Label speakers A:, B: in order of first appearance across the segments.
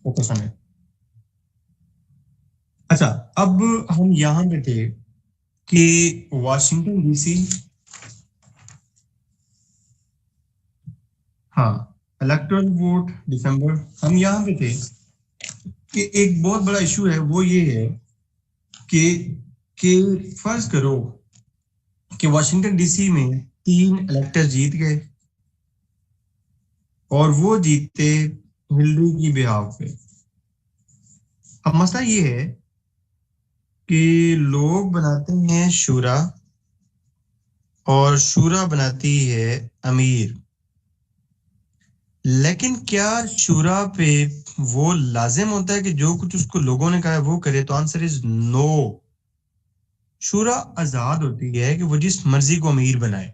A: Focus on it. अच्छा, अब हम यहां पे थे कि वाशिंगटन डीसी, हाँ, इलेक्टोरल वोट दिसंबर, हम यहां पे थे कि एक बहुत बड़ा इशू है, वो ये है कि कि फर्ज करो कि वाशिंगटन डीसी में 3 इलेक्टर जीत गए और वो जीते हिलरी की बिहाफ पे। अब मसला ये है कि लोग बनाते हैं शूरा और शूरा बनाती है अमीर, लेकिन क्या शूरा पे वो लाजिम होता है कि जो कुछ उसको लोगों ने कहा है वो करे? तो आंसर इज नो। शूरा आजाद होती है कि वो जिस मर्जी को अमीर बनाए।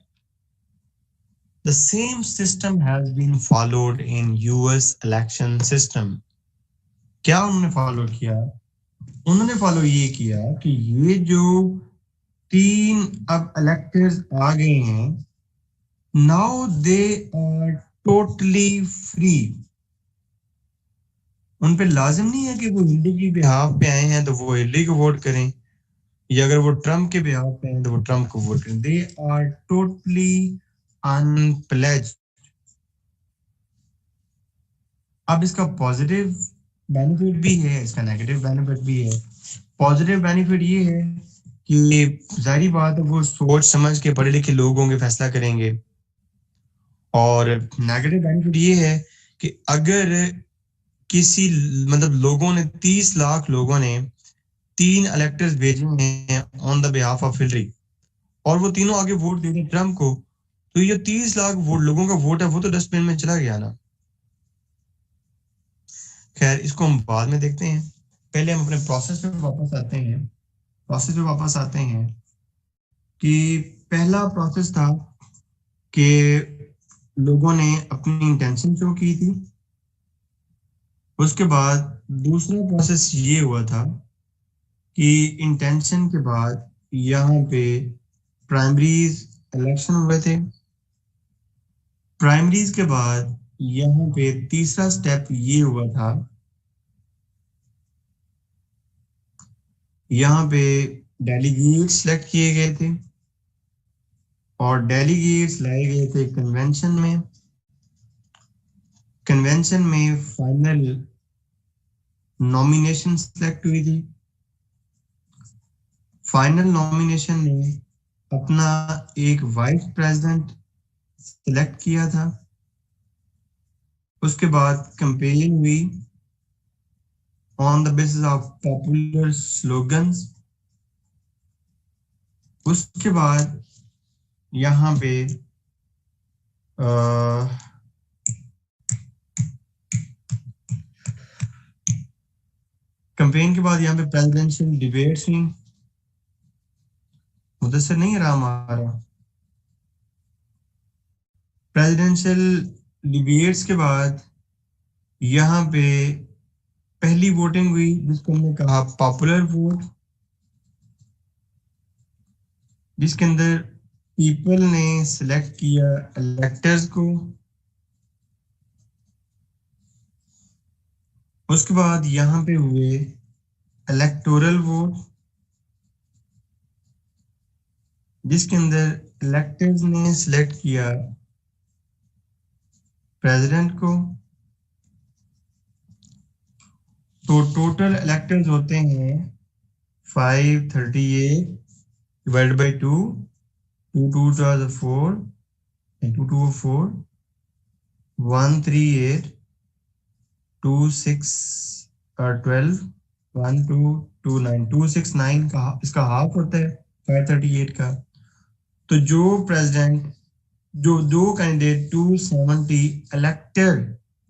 A: The same system has been followed in US election system. क्या उन्होंने फॉलो किया? उन्होंने फॉलो ये किया कि ये जो 3 अब इलेक्टर्स आ गए हैं, now they are totally free. उन पे लाजिम नहीं है कि वो हिलरी की बिहाफ पे आए हैं तो वो हिलरी को वोट करें, या अगर वो ट्रम्प के बिहाफ पे हैं तो वो ट्रम्प को वोट करें। They are totally unpledged. अब इसका पॉजिटिव बेनिफिट भी है, इसका नेगेटिव बेनिफिट भी है। पॉजिटिव बेनिफिट ये है कि जाहिर बात है वो सोच समझ के पढ़े लिखे लोग होंगे, फैसला करेंगे। और नेगेटिव बेनिफिट ये है कि अगर किसी मतलब लोगों ने 30 लाख लोगों ने 3 इलेक्टर्स भेजे हैं on the behalf of Hillary और वो तीनों आगे वोट दे दें ट्रम्प को, तो ये 30 लाख वोट लोगों का वोट है वो तो डस्टबिन में चला गया ना। खैर, इसको हम बाद में देखते हैं, पहले हम अपने प्रोसेस पे वापस आते हैं। प्रोसेस पे वापस आते हैं कि पहला प्रोसेस था कि लोगों ने अपनी इंटेंशन शो की थी। उसके बाद दूसरा प्रोसेस ये हुआ था कि इंटेंशन के बाद यहाँ पे प्राइमरीज इलेक्शन हुए थे। प्राइमरीज के बाद यहाँ पे तीसरा स्टेप ये हुआ था, यहाँ पे डेलीगेट सेलेक्ट किए गए थे और डेलीगेट्स लाए गए थे कन्वेंशन में। कन्वेंशन में फाइनल नॉमिनेशन सेलेक्ट हुई थी। फाइनल नॉमिनेशन में अपना एक वाइस प्रेसिडेंट सिलेक्ट किया था। उसके बाद कैंपेन हुई on the basis of popular slogans. उसके बाद यहाँ पे कैंपेन के बाद यहाँ पे प्रेसिडेंशियल डिबेट्स हुई। मुदस्सिर नहीं रहा हमारा। प्रेसिडेंशियल डिबेट्स के बाद यहाँ पे पहली वोटिंग हुई जिसको हमने कहा पॉपुलर वोट, जिसके अंदर पीपल ने सिलेक्ट किया इलेक्टर्स को। उसके बाद यहाँ पे हुए इलेक्टोरल वोट, जिसके अंदर इलेक्टर्स ने सिलेक्ट किया प्रेसिडेंट को। तो टोटल इलेक्टर्स होते हैं 538 डिवाइडेड बाय 2, 2 2 4 2 2 4 138 2 6 12 1 2 2 9 269 का इसका हाफ होता है 538 का। तो जो प्रेसिडेंट जो दो कैंडिडेट 270 इलेक्टर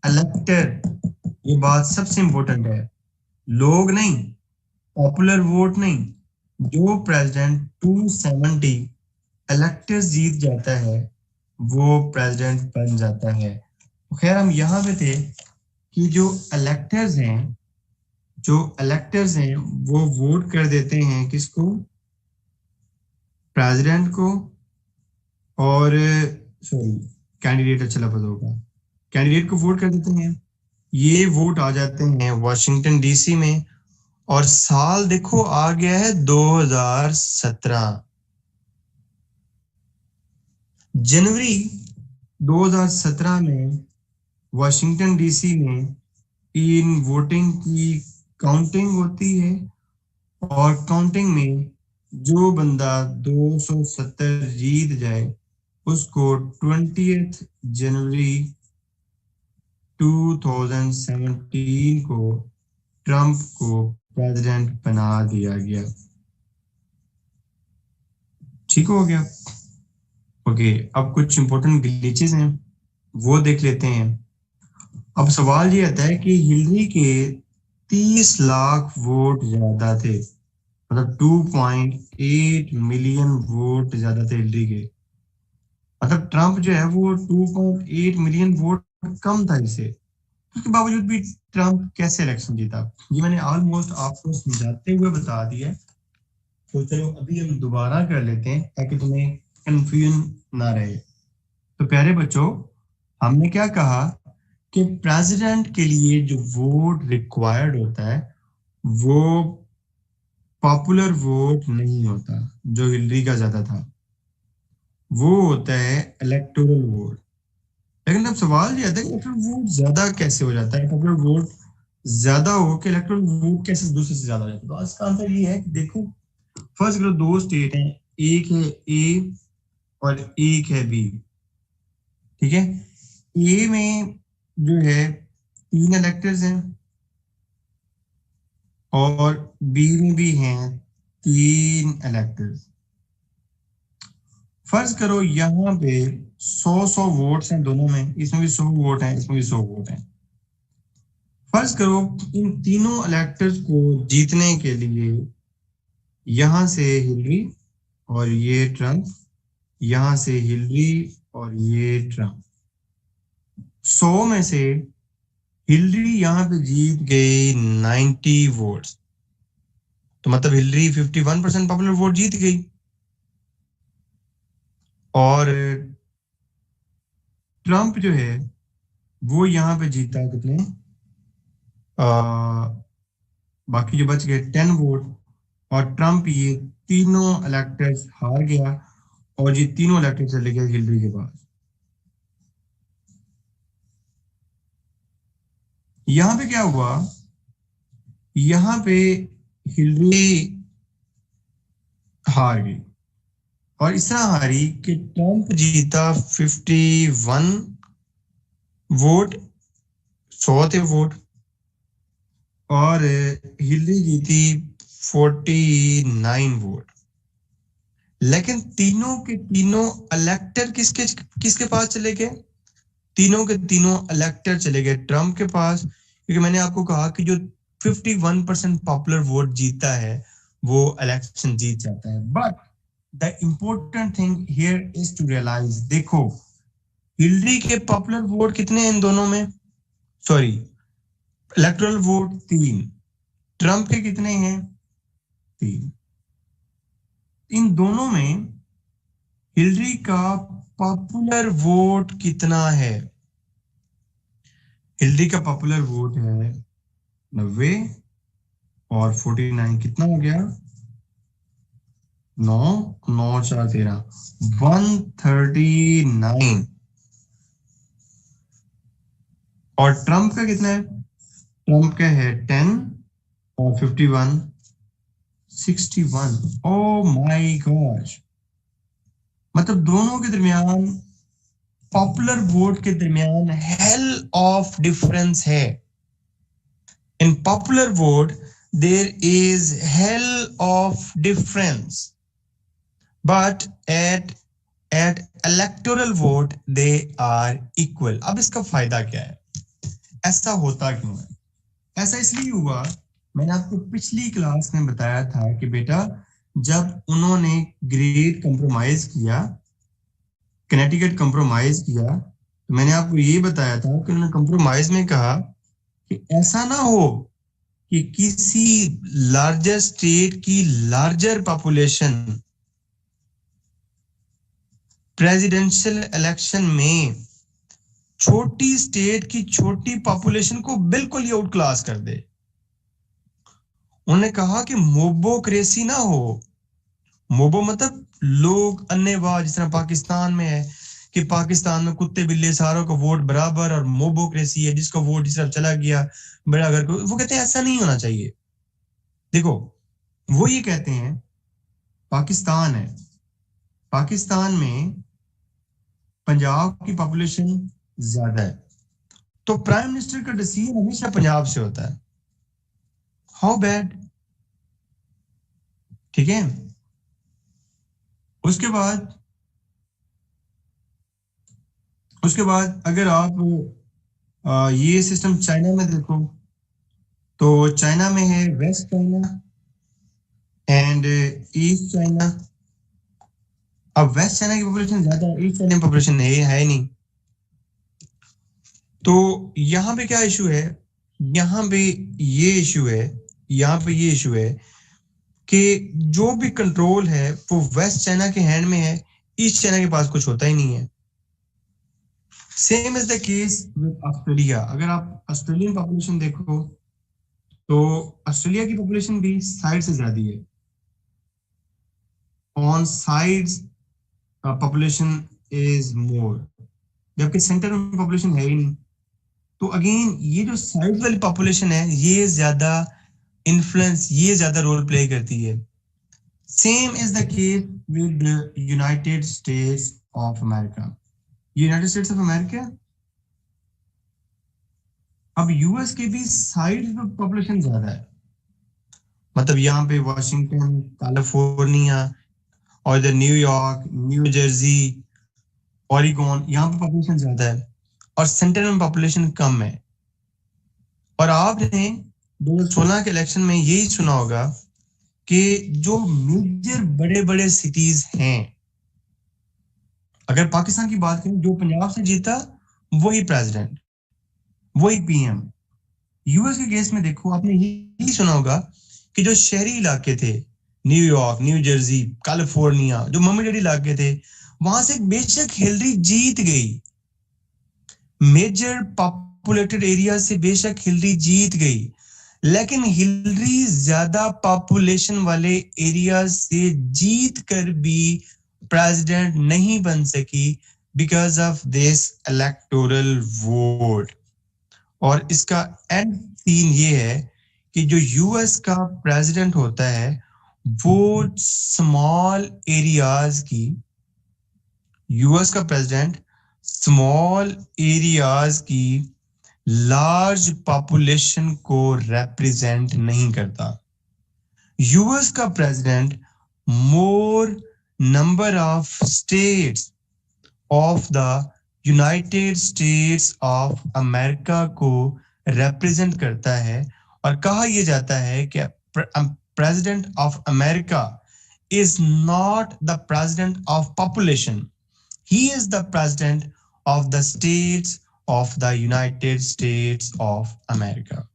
A: इलेक्टर, ये बात सबसे इंपॉर्टेंट है, लोग नहीं, पॉपुलर वोट नहीं, जो प्रेसिडेंट 270 इलेक्टर्स जीत जाता है वो प्रेसिडेंट बन जाता है। तो खैर, हम यहाँ पे थे कि जो इलेक्टर्स हैं वो वोट कर देते हैं किसको? प्रेसिडेंट को। और सॉरी, कैंडिडेट अच्छा लफ्ज होगा, कैंडिडेट को वोट कर देते हैं। ये वोट आ जाते हैं वॉशिंगटन डीसी में, और साल देखो आ गया है 2017। जनवरी 2017 में वॉशिंगटन डीसी में इन वोटिंग की काउंटिंग होती है, और काउंटिंग में जो बंदा 270 जीत जाए उसको 20 जनवरी 2017 को ट्रंप को प्रेसिडेंट बना दिया गया। ठीक हो गया। ओके, अब कुछ इंपॉर्टेंट ग्लिचेस हैं वो देख लेते हैं। अब सवाल ये आता है कि हिलरी के 30 लाख वोट ज्यादा थे, मतलब 2.8 मिलियन वोट ज्यादा थे हिलरी के। मतलब ट्रंप जो है वो 2.8 मिलियन वोट कम था इसे। उसके बावजूद भी ट्रंप कैसे इलेक्शन जीता, ये मैंने ऑलमोस्ट आपको समझाते हुए बता दिया। तो चलो अभी हम दोबारा कर लेते हैं ताकि तुम्हें कंफ्यूजन ना रहे। तो प्यारे बच्चों, हमने क्या कहा कि प्रेसिडेंट के लिए जो वोट रिक्वायर्ड होता है वो पॉपुलर वोट नहीं होता जो हिलरी का ज्यादा था, वो होता है इलेक्टोरल वोट। लेकिन अब सवाल ये आता है कि इलेक्टोरल वोट ज्यादा कैसे हो जाता है, पॉपुलर वोट ज्यादा हो कि इलेक्टोरल वोट कैसे दूसरे से ज्यादा हो जाता है। तो इसका आंसर ये है कि देखो, फर्स्ट करो, दो स्टेट हैं, एक है ए और एक है बी। ठीक है, ए में जो है 3 इलेक्टर्स हैं और बी में भी हैं 3 इलेक्टर्स। फर्ज करो यहाँ पे 100 वोट्स हैं दोनों में, इसमें भी 100 वोट हैं, इसमें भी 100 वोट हैं। फर्ज करो इन तीनों इलेक्टर्स को जीतने के लिए यहां से हिलरी और ये ट्रंप, यहां से हिलरी और ये ट्रंप। 100 में से हिलरी यहां पे जीत गई 90 वोट्स, तो मतलब हिलरी 51% पॉपुलर वोट जीत गई। और ट्रंप जो है वो यहां पे जीता कितने, बाकी जो बच गए 10 वोट, और ट्रंप ये तीनों इलेक्टर्स हार गया और ये तीनों इलेक्टर्स चले गए हिलरी के पास। यहां पे क्या हुआ, यहां पे हिलरी हार गई, और इस तरह हारी कि ट्रंप जीता 51 वोट, 100 थे वोट, और हिलरी जीती 49 वोट। लेकिन तीनों के तीनों इलेक्टर किसके किसके पास चले गए, तीनों के तीनों इलेक्टर चले गए ट्रंप के पास, क्योंकि मैंने आपको कहा कि जो 51% पॉपुलर वोट जीता है वो इलेक्शन जीत जाता है। But the important thing here is to realise, देखो हिलरी के पॉपुलर वोट कितने हैं इन दोनों में, सॉरी इलेक्टोरल वोट 3, ट्रंप के कितने हैं 3। इन दोनों में हिलरी का पॉपुलर वोट कितना है, हिलरी का पॉपुलर वोट है 90 और 49 कितना हो गया, 9 9 4 13, 139। और ट्रंप का कितना है, ट्रंप का है 10 और 51 61। ओ माय गॉश, मतलब दोनों के दरमियान, पॉपुलर वोट के दरमियान हेल ऑफ डिफरेंस है। In popular vote there is hell of difference, but at electoral vote they are equal. अब इसका फायदा क्या है, ऐसा होता क्यों है, ऐसा इसलिए हुआ, मैंने आपको पिछली क्लास में बताया था कि बेटा जब उन्होंने ग्रेट कंप्रोमाइज किया, कनेक्टिकट कंप्रोमाइज किया, तो मैंने आपको ये बताया था कि उन्होंने कंप्रोमाइज में कहा कि ऐसा ना हो कि किसी लार्जर स्टेट की लार्जर पॉपुलेशन प्रेसिडेंशियल इलेक्शन में छोटी स्टेट की छोटी पॉपुलेशन को बिल्कुल ही आउट क्लास कर दे। उन्होंने कहा कि मोबोक्रेसी ना हो। मोबो मतलब लोग अन्नेवाह, जिस तरह पाकिस्तान में है कि पाकिस्तान में कुत्ते बिल्ली सारों का वोट बराबर, और मोबोक्रेसी है जिसका वोट जिस तरफ चला गया बड़ा घर को। वो कहते हैं ऐसा नहीं होना चाहिए। देखो, वो ये कहते हैं पाकिस्तान है, पाकिस्तान में पंजाब की पॉपुलेशन ज्यादा है, तो प्राइम मिनिस्टर का डिसीजन हमेशा पंजाब से होता है। How bad. ठीक है। उसके बाद अगर आप ये सिस्टम चाइना में देखो, तो चाइना में है waste China and east China. अब वेस्ट चाइना की पॉपुलेशन ज्यादा है, ईस्ट चाइना की पॉपुलेशन है नहीं। तो यहाँ पे क्या इशू है, यहाँ पे ये इशू है कि जो भी कंट्रोल है वो वेस्ट चाइना के हैंड में है, ईस्ट चाइना के पास कुछ होता ही नहीं है। Same is the case with Australia. अगर आप ऑस्ट्रेलियन पॉपुलेशन देखो, तो ऑस्ट्रेलिया की पॉपुलेशन भी साइड से ज्यादा है। On sides population is more, जबकि सेंटर में पॉपुलेशन है ही नहीं। तो अगेन ये जो साइड वाली पॉपुलेशन है, ये ज्यादा इन्फ्लुएंस, ये ज्यादा रोल प्ले करती है। Same is the case with United states of America. United states of America, अब यूएस के भी साइड में पॉपुलेशन ज्यादा है। मतलब यहाँ पे वॉशिंगटन, कैलिफोर्निया और इधर न्यूयॉर्क, न्यू जर्सी, ओरिगोन, यहाँ पे पॉपुलेशन ज्यादा है और सेंटर में पॉपुलेशन कम है। और आपने 2016 के इलेक्शन में यही सुना होगा कि जो मेजर बड़े बड़े सिटीज हैं, अगर पाकिस्तान की बात करें, जो पंजाब से जीता वही प्रेसिडेंट, वही पीएम। यूएस के केस में देखो, आपने यही सुना होगा कि जो शहरी इलाके थे, न्यूयॉर्क, न्यू जर्सी, कैलिफोर्निया, जो मम्मी डैडी इलाके थे, वहां से बेशक हिलरी जीत गई, मेजर पॉपुलेटेड एरिया से बेशक हिलरी जीत गई, लेकिन हिलरी ज्यादा पॉपुलेशन वाले एरिया से जीत कर भी प्रेसिडेंट नहीं बन सकी because of this electoral vote. और इसका एंड सीन ये है कि जो यूएस का प्रेसिडेंट होता है वो स्मॉल एरियाज की, यूएस का प्रेसिडेंट स्मॉल एरियाज की लार्ज पॉपुलेशन को रिप्रेजेंट नहीं करता। यूएस का president more number of states of the United states of America को रिप्रेजेंट करता है। और कहा यह जाता है कि president of America is not the president of population, he is the president of the states of the United states of America.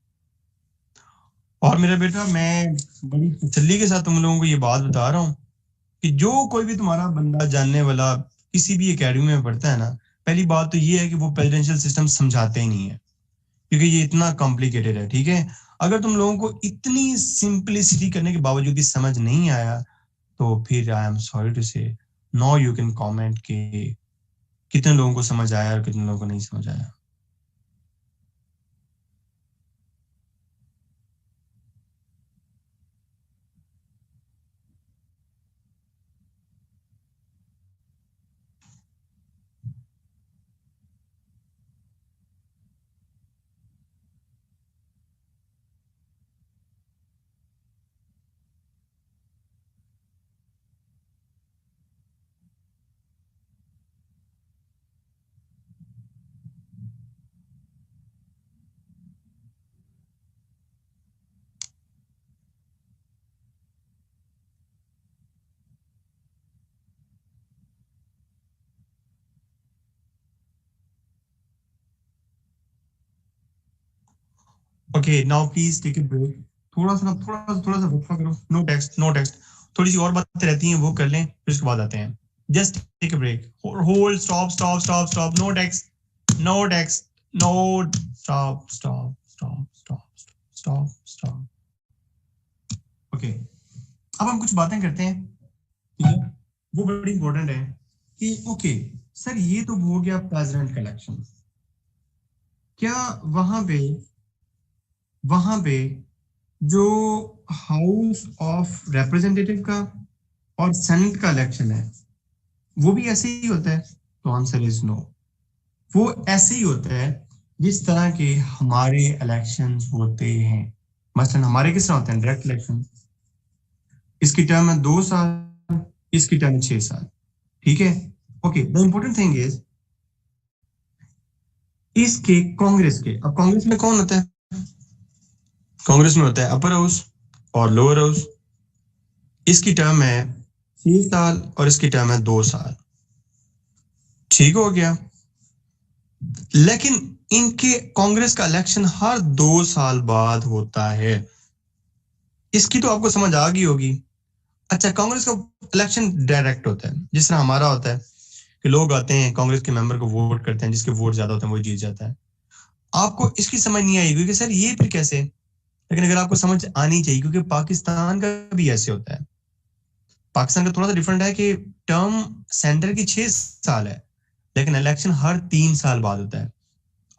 A: और मेरा बेटा, मैं बड़ी तसल्ली के साथ तुम लोगों को ये बात बता रहा हूं कि जो कोई भी तुम्हारा बंदा जानने वाला किसी भी एकेडमी में पढ़ता है ना, पहली बात तो ये है कि वो प्रेसिडेंशियल सिस्टम समझाते ही नहीं है, क्योंकि ये इतना कॉम्प्लिकेटेड है। ठीक है, अगर तुम लोगों को इतनी सिंपलिसिटी करने के बावजूद भी समझ नहीं आया, तो फिर आई एम सॉरी टू से, नो यू कैन कमेंट के कितने लोगों को समझ आया और कितने लोगों को नहीं समझ आया। Okay, now please take a break. थोड़ा सा वक्फा करो। No text, no text. थोड़ी सी और बातें रहती हैं वो कर लें, फिर उसके बाद आते हैं। Just take a break, hold, stop stop stop stop, no text. No text, no, stop stop stop stop stop stop. Okay, अब हम कुछ बातें करते हैं, ठीक है, वो बड़ी इंपॉर्टेंट है कि ओके सर ये तो हो गया प्रेसिडेंट का इलेक्शन, क्या वहां पे जो हाउस ऑफ रिप्रेजेंटेटिव का और सेनेट का इलेक्शन है वो भी ऐसे ही होता है? तो आंसर इज नो। वो ऐसे ही होता है जिस तरह के हमारे इलेक्शंस होते हैं। मसलन हमारे किस तरह होते हैं? डायरेक्ट इलेक्शन, इसकी टर्म है 2 साल, इसकी टर्म है 6 साल, ठीक है। Okay, the important thing is इसके कांग्रेस के, अब कांग्रेस में कौन होता है? कांग्रेस में होता है अपर हाउस और लोअर हाउस। इसकी टर्म है 6 साल और इसकी टर्म है 2 साल, ठीक हो गया। लेकिन इनके कांग्रेस का इलेक्शन हर 2 साल बाद होता है। इसकी तो आपको समझ आ गई होगी। अच्छा, कांग्रेस का इलेक्शन डायरेक्ट होता है, जिस तरह हमारा होता है कि लोग आते हैं कांग्रेस के मेंबर को वोट करते हैं, जिसके वोट ज्यादा होते हैं वो जीत जाता है। आपको इसकी समझ नहीं आएगी कि सर ये फिर कैसे, लेकिन अगर आपको समझ आनी चाहिए क्योंकि पाकिस्तान का भी ऐसे होता है। पाकिस्तान का थोड़ा सा डिफरेंट है कि टर्म सेंटर की 6 साल है, लेकिन इलेक्शन हर 3 साल बाद होता है।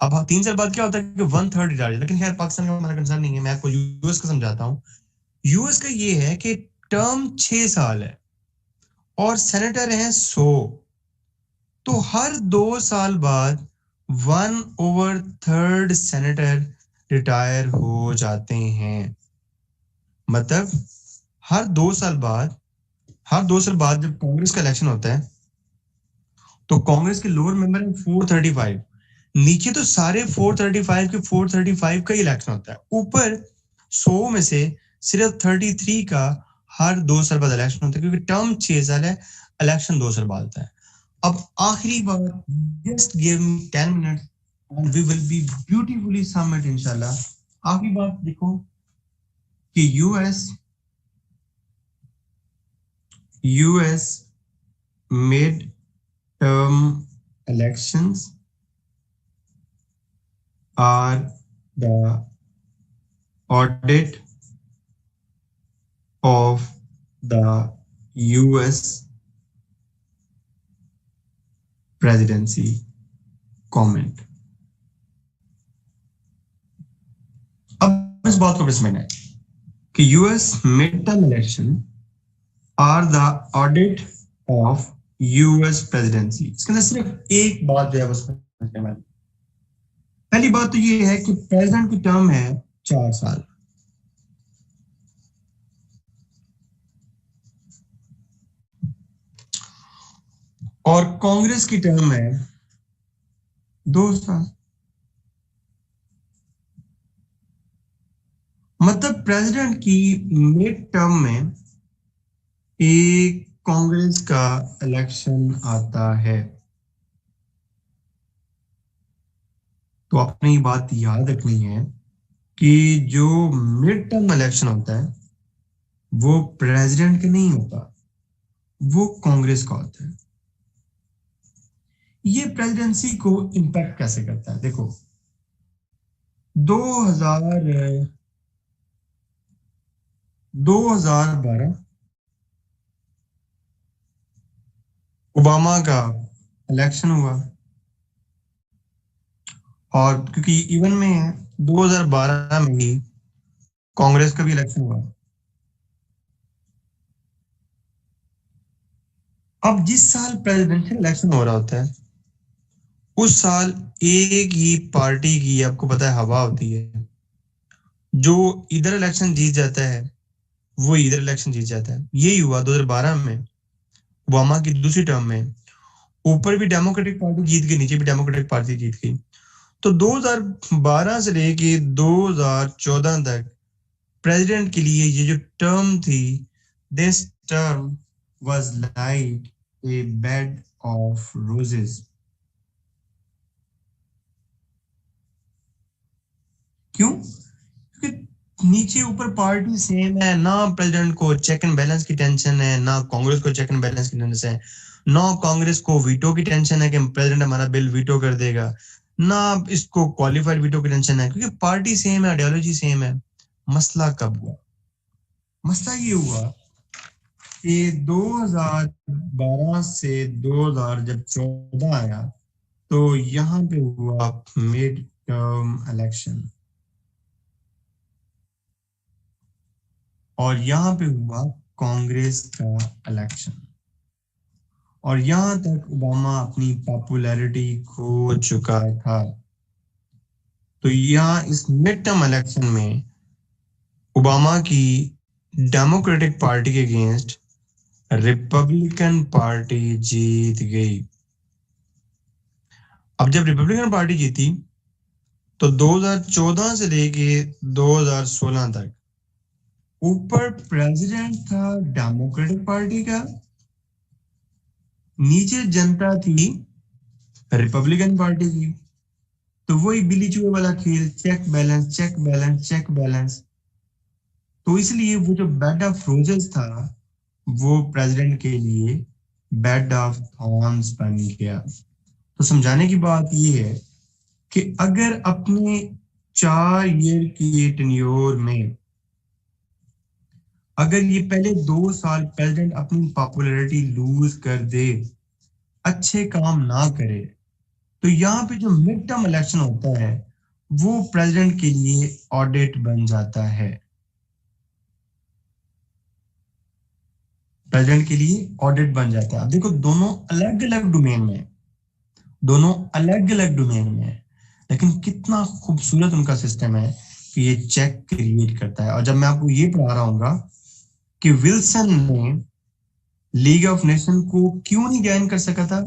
A: अब 3 साल बाद क्या होता है कि 1/3 रिटायर, लेकिन खैर पाकिस्तान का हमारा कंसर्न नहीं है, मैं आपको यूएस का समझाता हूँ। यूएस का ये है कि टर्म 6 साल है और सेनेटर है 100, तो हर 2 साल बाद 1/3 सेनेटर रिटायर हो जाते हैं। मतलब हर 2 साल बाद जब कांग्रेस का इलेक्शन होता है तो कांग्रेस के लोअर मेंबर है 435, नीचे तो सारे 435 के 435 का ही इलेक्शन होता है, ऊपर 100 में से सिर्फ 33 का हर 2 साल बाद इलेक्शन होता है, क्योंकि टर्म 6 साल है, इलेक्शन 2 साल बाद होता है। अब आखिरी बात, just give me 10 minutes and we will be beautifully submit इंशाल्लाह। आखिरी बात देखो कि US mid term elections are the audit of the US presidency. Comment. अब इस बात को भी समझना है कि US midterm election are the audit of US presidency. इसके अंदर सिर्फ एक बात जो है वो समझने वाली। पहली बात तो ये है कि प्रेसिडेंट की टर्म है 4 साल, और कांग्रेस की टर्म है 2 साल। मतलब प्रेसिडेंट की मिड टर्म में एक कांग्रेस का इलेक्शन आता है। तो आपने ये बात याद रखनी है कि जो मिड टर्म इलेक्शन होता है वो प्रेसिडेंट का नहीं होता, वो कांग्रेस का होता है। ये प्रेसिडेंसी को इंपैक्ट कैसे करता है? देखो 2012 ओबामा का इलेक्शन हुआ, और क्योंकि इवन में है 2012 में ही कांग्रेस का भी इलेक्शन हुआ। अब जिस साल प्रेसिडेंशियल इलेक्शन हो रहा होता है उस साल एक ही पार्टी की, आपको पता है, हवा होती है। जो इधर इलेक्शन जीत जाता है वो इधर इलेक्शन जीत जाता है। यही हुआ 2012 में ओबामा की दूसरी टर्म में। ऊपर भी डेमोक्रेटिक पार्टी जीत गई, नीचे भी डेमोक्रेटिक पार्टी जीत गई। तो 2012 से लेके 2014 तक प्रेसिडेंट के लिए ये जो टर्म थी, this term was like a bed of roses. क्यों? क्योंकि नीचे ऊपर पार्टी सेम है, ना प्रेसिडेंट को चेक एंड बैलेंस की टेंशन है, ना कांग्रेस को चेक एंड बैलेंस की टेंशन है, ना कांग्रेस को वीटो की टेंशन है कि प्रेसिडेंट हमारा बिल वीटो कर देगा, ना इसको क्वालिफाइड वीटो की टेंशन है, क्योंकि पार्टी सेम है, आइडियोलॉजी सेम है। मसला कब हुआ? मसला ये हुआ कि 2012 से 2000 जब 14 आया, तो यहाँ पे हुआ मिड टर्म इलेक्शन, और यहाँ पे हुआ कांग्रेस का इलेक्शन, और यहाँ तक ओबामा अपनी पॉपुलैरिटी खो चुका था। तो यहाँ इस मिड टर्म इलेक्शन में ओबामा की डेमोक्रेटिक पार्टी के अगेंस्ट रिपब्लिकन पार्टी जीत गई। अब जब रिपब्लिकन पार्टी जीती तो 2014 से लेके 2016 तक ऊपर प्रेसिडेंट था डेमोक्रेटिक पार्टी का, नीचे जनता थी रिपब्लिकन पार्टी की। तो वही बिली चूहे वाला खेल, check balance check balance check balance. तो इसलिए वो जो बेड ऑफ रोजेस था वो प्रेसिडेंट के लिए बेड ऑफ थॉर्न्स बन गया। तो समझाने की बात ये है कि अगर अपने 4 ईयर की टेन्योर में अगर ये पहले 2 साल प्रेसिडेंट अपनी पॉपुलैरिटी लूज कर दे, अच्छे काम ना करे, तो यहाँ पे जो मिड टर्म इलेक्शन होता है वो प्रेसिडेंट के लिए ऑडिट बन जाता है। प्रेसिडेंट के लिए ऑडिट बन जाता है। अब देखो, दोनों अलग अलग डोमेन में, दोनों अलग अलग डोमेन में है, लेकिन कितना खूबसूरत उनका सिस्टम है कि ये चेक क्रिएट करता है। और जब मैं आपको ये पढ़ा रहा हूँ कि विल्सन ने लीग ऑफ नेशन को क्यों नहीं ज्वाइन कर सका था,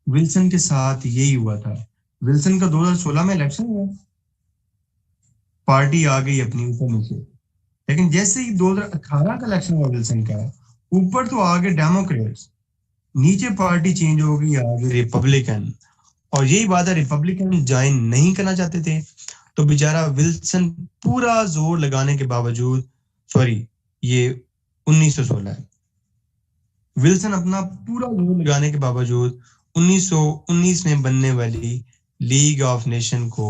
A: विल्सन के साथ यही हुआ था। विल्सन का 2016 में इलेक्शन हुआ, पार्टी आ गई अपनी ऊपर नीचे, लेकिन जैसे ही 2018 का इलेक्शन हुआ विल्सन का, ऊपर तो आ गए डेमोक्रेट्स, नीचे पार्टी चेंज हो गई, आ गई रिपब्लिकन। और यही बात है, रिपब्लिकन ज्वाइन नहीं करना चाहते थे, तो बेचारा विल्सन पूरा जोर लगाने के बावजूद, सॉरी ये 1916 है, विल्सन अपना पूरा जोर लगाने के बावजूद 1919 में बनने वाली लीग ऑफ नेशन को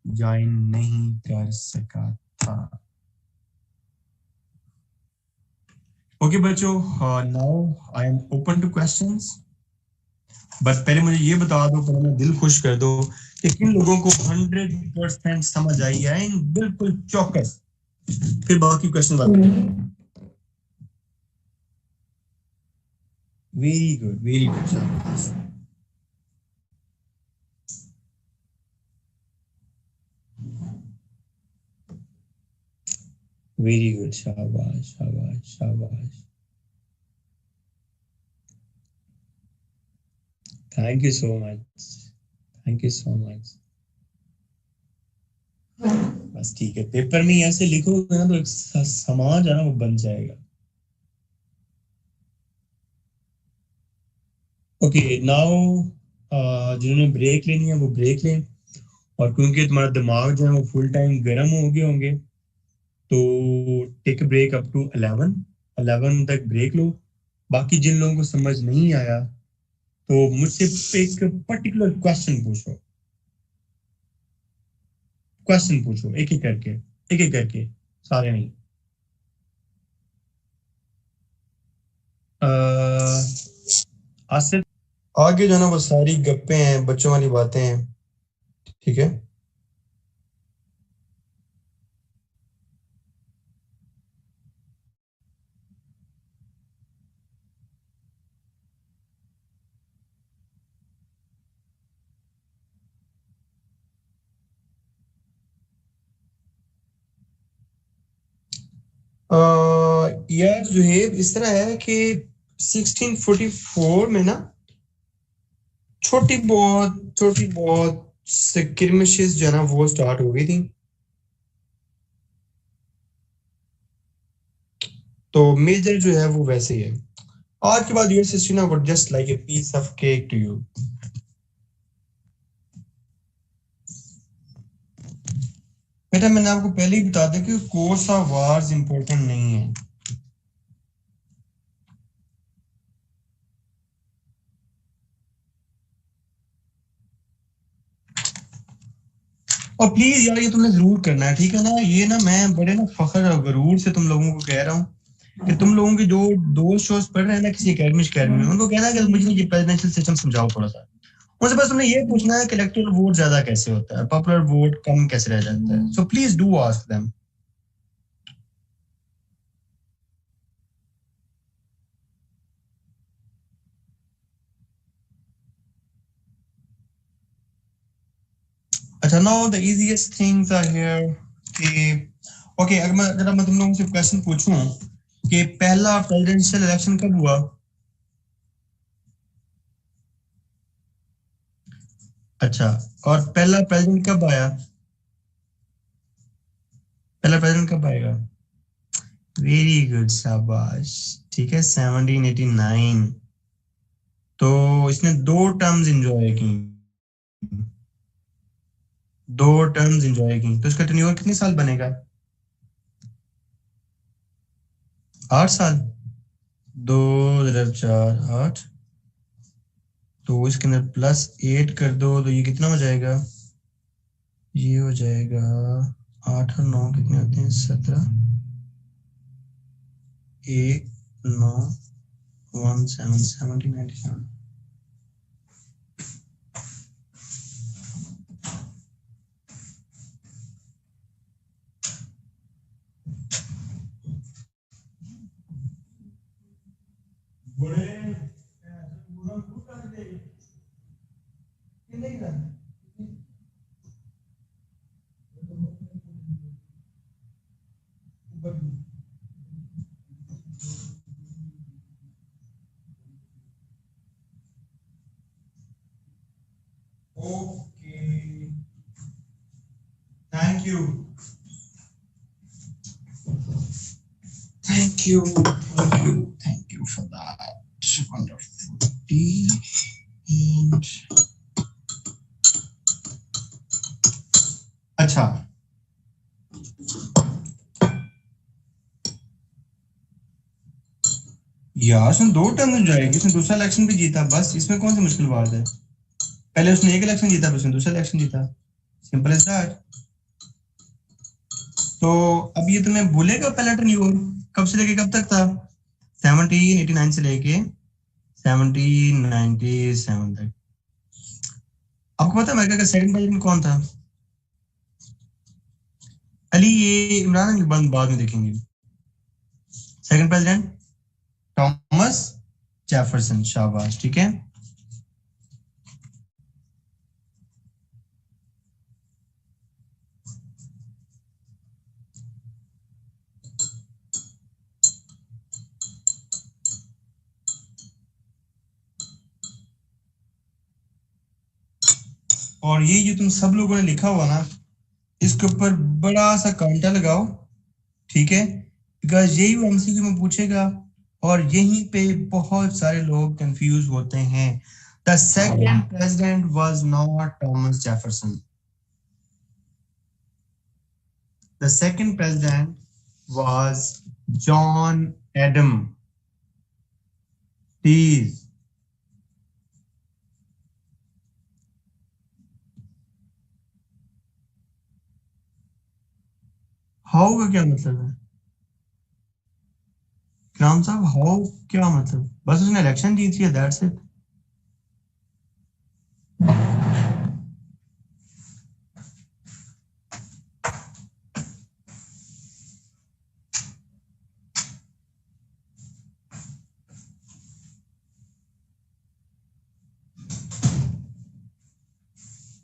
A: ज्वाइन नहीं कर सका था। ओके बच्चों, now I am open two questions. बस पहले मुझे ये बता दो, पहले मैं दिल खुश कर दो कि किन लोगों को 100% समझ आई है, बिल्कुल चौकस, फिर बाकी क्वेश्चन बात करेंगे। Very good, very good, very good, शाबाश शाबाश शाबाश, thank you so much, thank you so much. बस ठीक है, पेपर में ऐसे लिखोगे ना तो एक समाज है ना वो बन जाएगा। ओके नाउ, जिन्होंने ब्रेक लेनी है वो ब्रेक लें, और क्योंकि तुम्हारा दिमाग जो है वो फुल टाइम गर्म हो गए होंगे, तो टेक ब्रेक अप टू 11 तक ब्रेक लो। बाकी जिन लोगों को समझ नहीं आया तो मुझसे एक पर्टिकुलर क्वेश्चन पूछो, क्वेश्चन पूछो, एक एक करके, एक एक करके, सारे नहीं। आसिफ, आगे जो है ना वो सारी गप्पे हैं, बच्चों वाली बातें हैं, ठीक है। यार जुहेब, इस तरह है कि 1644 में ना छोटी बहुत स्किर्मिशेस जो है ना वो स्टार्ट हो गई थी। तो मेजर जो है वो वैसे ही है। आज के बाद यूएस हिस्ट्री ना would just like a piece of cake to you. बेटा मैंने आपको पहले ही बता दिया कि कोर्स ऑफ वार्स इंपॉर्टेंट नहीं है। और प्लीज यार ये तुमने जरूर करना है, ठीक है ना? ये ना मैं बड़े ना फख्र और गरूर से तुम लोगों को कह रहा हूँ कि तुम लोगों के जो दोस्त शोज पढ़ रहे हैं ना किसी एकेडमी में, उनको कहना है कि मुझे ये प्रेसिडेंशियल सिस्टम समझाओ थोड़ा सा। उनसे बस तुमने ये पूछना है कि इलेक्टोरल वोट ज्यादा कैसे होता है, पॉपुलर वोट कम कैसे रह जाता है। So please do ask them. अच्छा, now the easiest things are here कि ओके, अगर मैं तुम लोगों से क्वेश्चन पूछूं कि पहला प्रेसिडेंशियल इलेक्शन कब हुआ? अच्छा, और पहला प्रेसिडेंट कब आया? पहला प्रेसिडेंट कब आएगा? वेरी गुड, शाबाश। ठीक है, 1789। तो इसने दो टर्म्स एंजॉय की, दो टर्म्स एंजॉय की, तो इसका टेन्योर कितने साल बनेगा? 8 साल। 2 × 4 = 8। तो इसके अंदर +8 कर दो तो ये कितना हो जाएगा? ये हो जाएगा 8 और 9 कितने होते हैं? 17। 1 9 1 7 17 97। बड़े okay, thank you, thank you, thank you, thank you for that wonderful T. And अच्छा, यार इसने 2 टर्म में जाएगी, इसने दूसरा इलेक्शन भी जीता, बस इसमें कौन सी मुश्किल बात है? पहले उसने एक इलेक्शन जीता, फिर उसने दूसरा इलेक्शन जीता, सिंपल एज दैट। तो अब ये तुम्हें भूलेगा पहला टेन्योर कब से लेके कब तक था? 1789 से लेके 1797 तक। आपको पता है अमेरिका का सेकंड प्रेसिडेंट कौन था? अली, ये इमरान की बंद बाद में देखेंगे। सेकंड प्रेसिडेंट थॉमस जेफरसन, शाबाश, ठीक है। और ये जो तुम सब लोगों ने लिखा हुआ ना, इसके ऊपर बड़ा सा कांटा लगाओ, ठीक है, बिकॉज यही वो एमसीक्यू में पूछेगा और यहीं पे बहुत सारे लोग कंफ्यूज होते हैं। The second president was not Thomas Jefferson, the second president was John Adam. Please, how का क्या मतलब है? राम साहब, हाउ क्या मतलब? बस उसने इलेक्शन जीत लिया, दैट्स इट।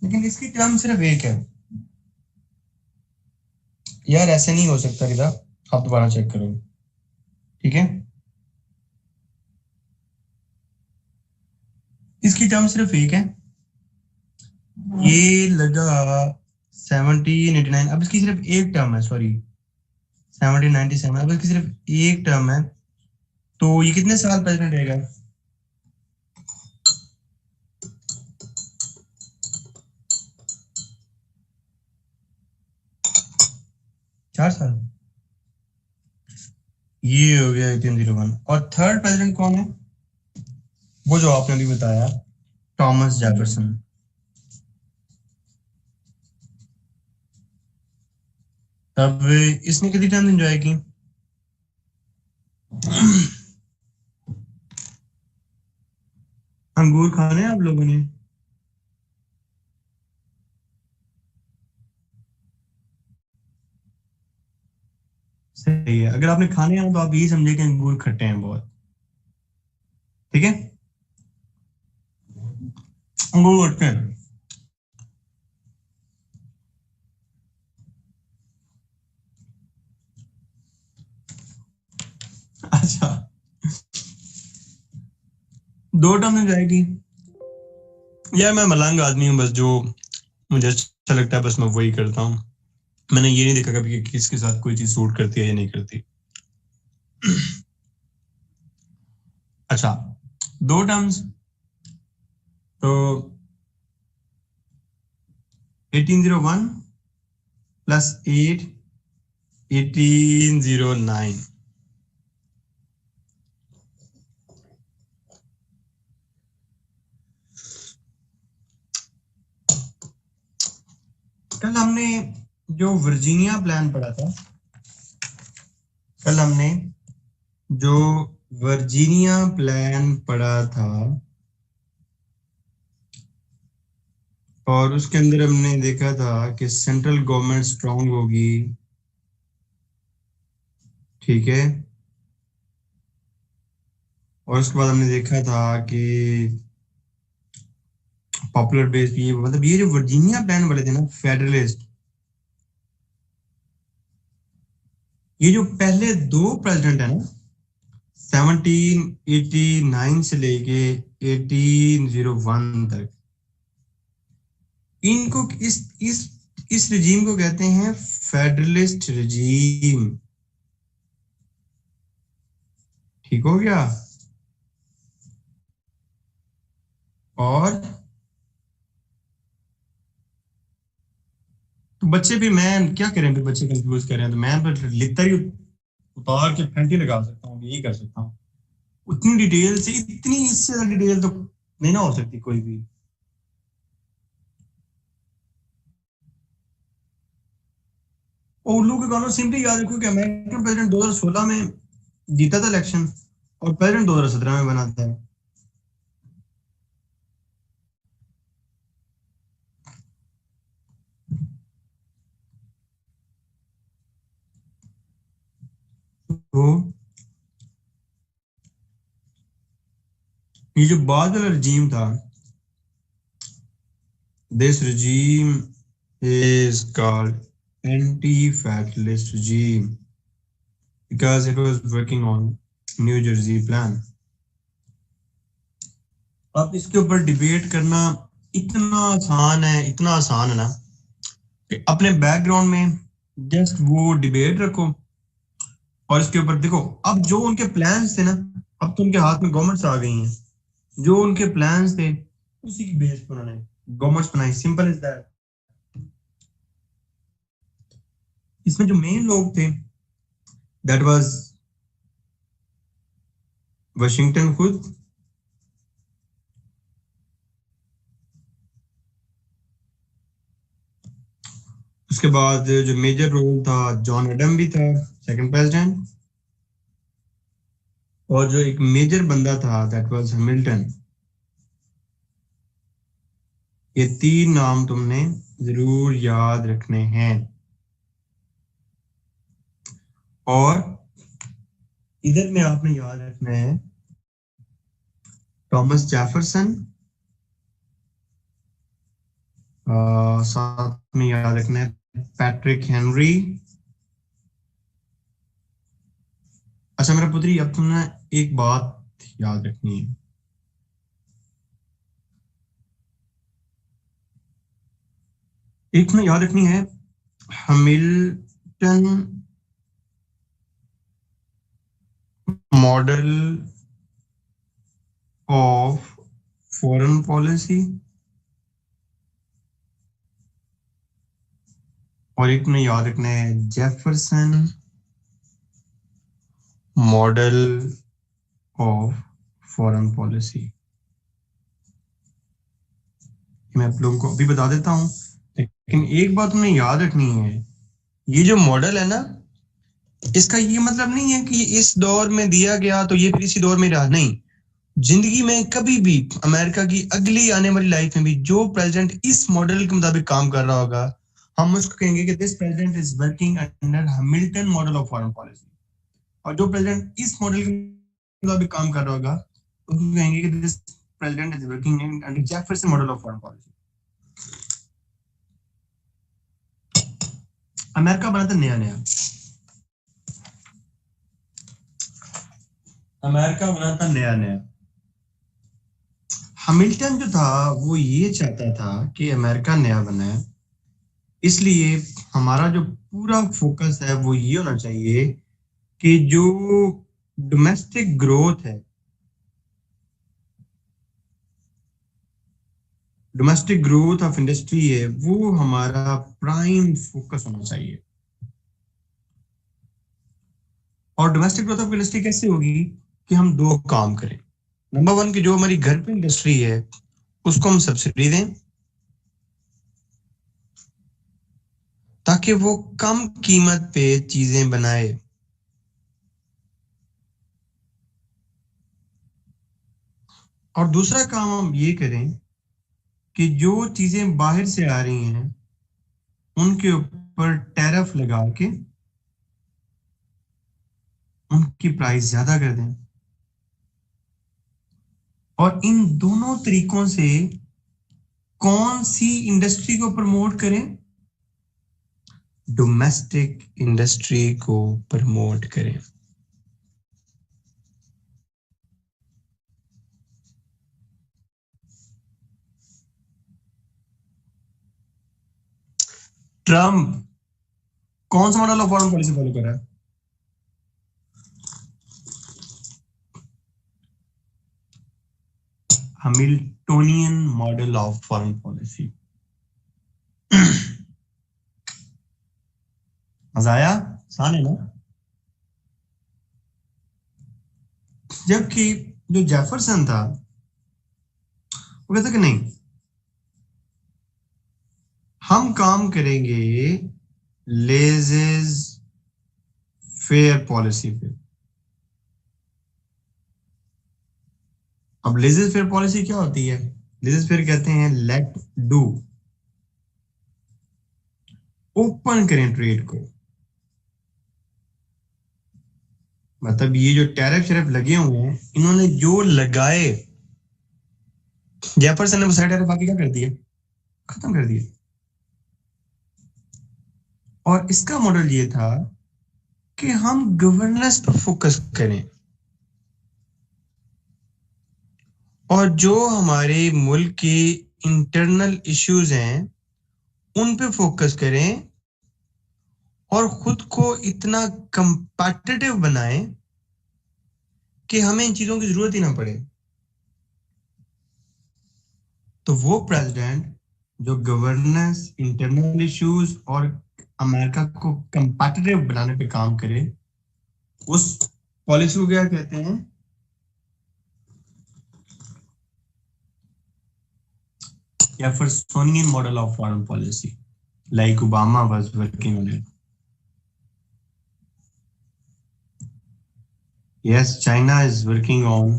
A: लेकिन इसकी टर्म सिर्फ एक है यार, ऐसे नहीं हो सकता रिदा, आप दोबारा चेक करो, ठीक है? इसकी टर्म सिर्फ एक है, ये लगा 1789, अब इसकी सिर्फ एक टर्म है, सॉरी 1797, अब इसकी सिर्फ एक टर्म है, तो ये कितने साल प्रेसिडेंट रहेगा? 4 साल। ये हो गया 1801। और थर्ड प्रेसिडेंट कौन है? वो जो आपने अभी बताया, थॉमस जेफरसन। अब इसने कितनी टाइम एंजॉय की? अंगूर खाने हैं आप लोगों ने? सही है, अगर आपने खाने हैं तो आप यही समझे कि अंगूर खट्टे हैं बहुत। ठीक है, अंगूर खट्टे हैं। अच्छा, दो टर्म में जाएगी। यार मैं मलंग आदमी हूँ, बस जो मुझे अच्छा लगता है बस मैं वही करता हूँ। मैंने ये नहीं देखा कभी कि किसके साथ कोई चीज सूट करती है या नहीं करती। अच्छा, दो टर्म्स तो 1801 प्लस 8 1809। कल हमने जो वर्जीनिया प्लान पढ़ा था, कल हमने जो वर्जीनिया प्लान पढ़ा था और उसके अंदर हमने देखा था कि सेंट्रल गवर्नमेंट स्ट्रांग होगी, ठीक है। और उसके बाद हमने देखा था कि पॉपुलर बेस ये मतलब ये जो वर्जीनिया प्लान वाले थे ना फेडरलिस्ट, ये जो पहले दो प्रेसिडेंट है ना 1789 से लेके 1801 तक, इनको इस रिजीम को कहते हैं फेडरलिस्ट रिजीम। ठीक हो गया? और तो बच्चे भी, मैं क्या करें, फिर बच्चे कंफ्यूज कर रहे हैं तो मैं फिर लिखता ही उतार के फेंटी लगा सकता हूँ, यही कर सकता हूँ। उतनी डिटेल से, इतनी इससे ज्यादा डिटेल तो नहीं ना हो सकती कोई भी। और उल्लू के गानों सिंपली याद रखो कि अमेरिकन प्रेसिडेंट 2016 में जीता था इलेक्शन और प्रेसिडेंट 2017 में बना था। तो ये जो बाद वाला रजीम था, this regime is called anti-fatalist regime because it was working on New Jersey plan। अब इसके ऊपर डिबेट करना इतना आसान है, इतना आसान है ना कि अपने बैकग्राउंड में जस्ट वो डिबेट रखो और इसके ऊपर देखो। अब जो उनके प्लान्स थे ना, अब तो उनके हाथ में गवर्नमेंट्स आ गई हैं, जो उनके प्लान्स थे उसी की बेस पर उन्होंने गवर्नमेंट्स बनाई। Simple is that. इसमें जो मेन लोग थे दैट वाज वाशिंगटन खुद, उसके बाद जो मेजर रोल था जॉन एडम भी था, सेकंड प्रेसिडेंट। और जो एक मेजर बंदा था दैट वाज हैमिल्टन। ये तीन नाम तुमने जरूर याद रखने हैं। और इधर में आपने याद रखना है थॉमस जेफरसन, साथ में याद रखना है पैट्रिक हेनरी। अच्छा मेरा पुत्री, अब तुमने एक बात याद रखनी है। एक तुम्हें याद रखनी है, Hamilton model of foreign policy, और एक तुम्हें याद रखना है Jefferson model of foreign policy. मैं आप लोगों को अभी बता देता हूँ, लेकिन एक बात तुम्हें याद रखनी है ये जो मॉडल है ना, इसका ये मतलब नहीं है कि इस दौर में दिया गया तो ये फिर इसी दौर में रहा, नहीं। जिंदगी में कभी भी अमेरिका की अगली आने वाली लाइफ में भी जो प्रेसिडेंट इस मॉडल के मुताबिक काम कर रहा होगा, हम उसको कहेंगे कि this president is working under Hamilton model of foreign policy. और जो प्रेसिडेंट इस मॉडल के मुताबिक काम कर रहा होगा, उसको कहेंगे कि this president is working under Jefferson model of foreign policy. America बना था नया नया, अमेरिका बना था नया नया। हैमिल्टन जो था वो ये चाहता था कि अमेरिका नया बना है, इसलिए हमारा जो पूरा फोकस है वो ये होना चाहिए कि जो डोमेस्टिक ग्रोथ है, डोमेस्टिक ग्रोथ ऑफ इंडस्ट्री है, वो हमारा प्राइम फोकस होना चाहिए। और डोमेस्टिक ग्रोथ ऑफ इंडस्ट्री कैसे होगी कि हम दो काम करें। नंबर वन की जो हमारी घर पे इंडस्ट्री है उसको हम सब्सिडी दें ताकि वो कम कीमत पे चीजें बनाए। और दूसरा काम हम ये करें कि जो चीजें बाहर से आ रही हैं उनके ऊपर टैरिफ लगा के उनकी प्राइस ज्यादा कर दें। और इन दोनों तरीकों से कौन सी इंडस्ट्री को प्रमोट करें? डोमेस्टिक इंडस्ट्री को प्रमोट करें। ट्रम्प कौन सा model of foreign policy follow कर रहा है? Hamiltonian model of foreign policy. मजा आया? आसान है ना? जबकि जो जेफरसन था वो कहता कि नहीं, हम काम करेंगे लेजेस फेयर पॉलिसी पे। अब लेजेस फेयर पॉलिसी क्या होती है? लेजेस फेयर कहते हैं लेट डू, ओपन करें ट्रेड को। मतलब ये जो टैरिफ शैरिफ लगे हुए हैं, इन्होंने जो लगाए, जेफरसन ने वो सारे टैरिफ बाकी क्या कर दिए? खत्म कर दिए। और इसका मॉडल ये था कि हम गवर्नेंस पर फोकस करें और जो हमारे मुल्क के इंटरनल इश्यूज हैं उन पे फोकस करें और खुद को इतना कंपेटिटिव बनाएं कि हमें इन चीजों की जरूरत ही ना पड़े। तो वो प्रेसिडेंट जो गवर्नेंस, इंटरनल इश्यूज और अमेरिका को कंपेटिटिव बनाने पे काम करे, उस पॉलिसी को क्या कहते हैं? Jeffersonian model of foreign policy, like Obama was working on it. Yes, China is working on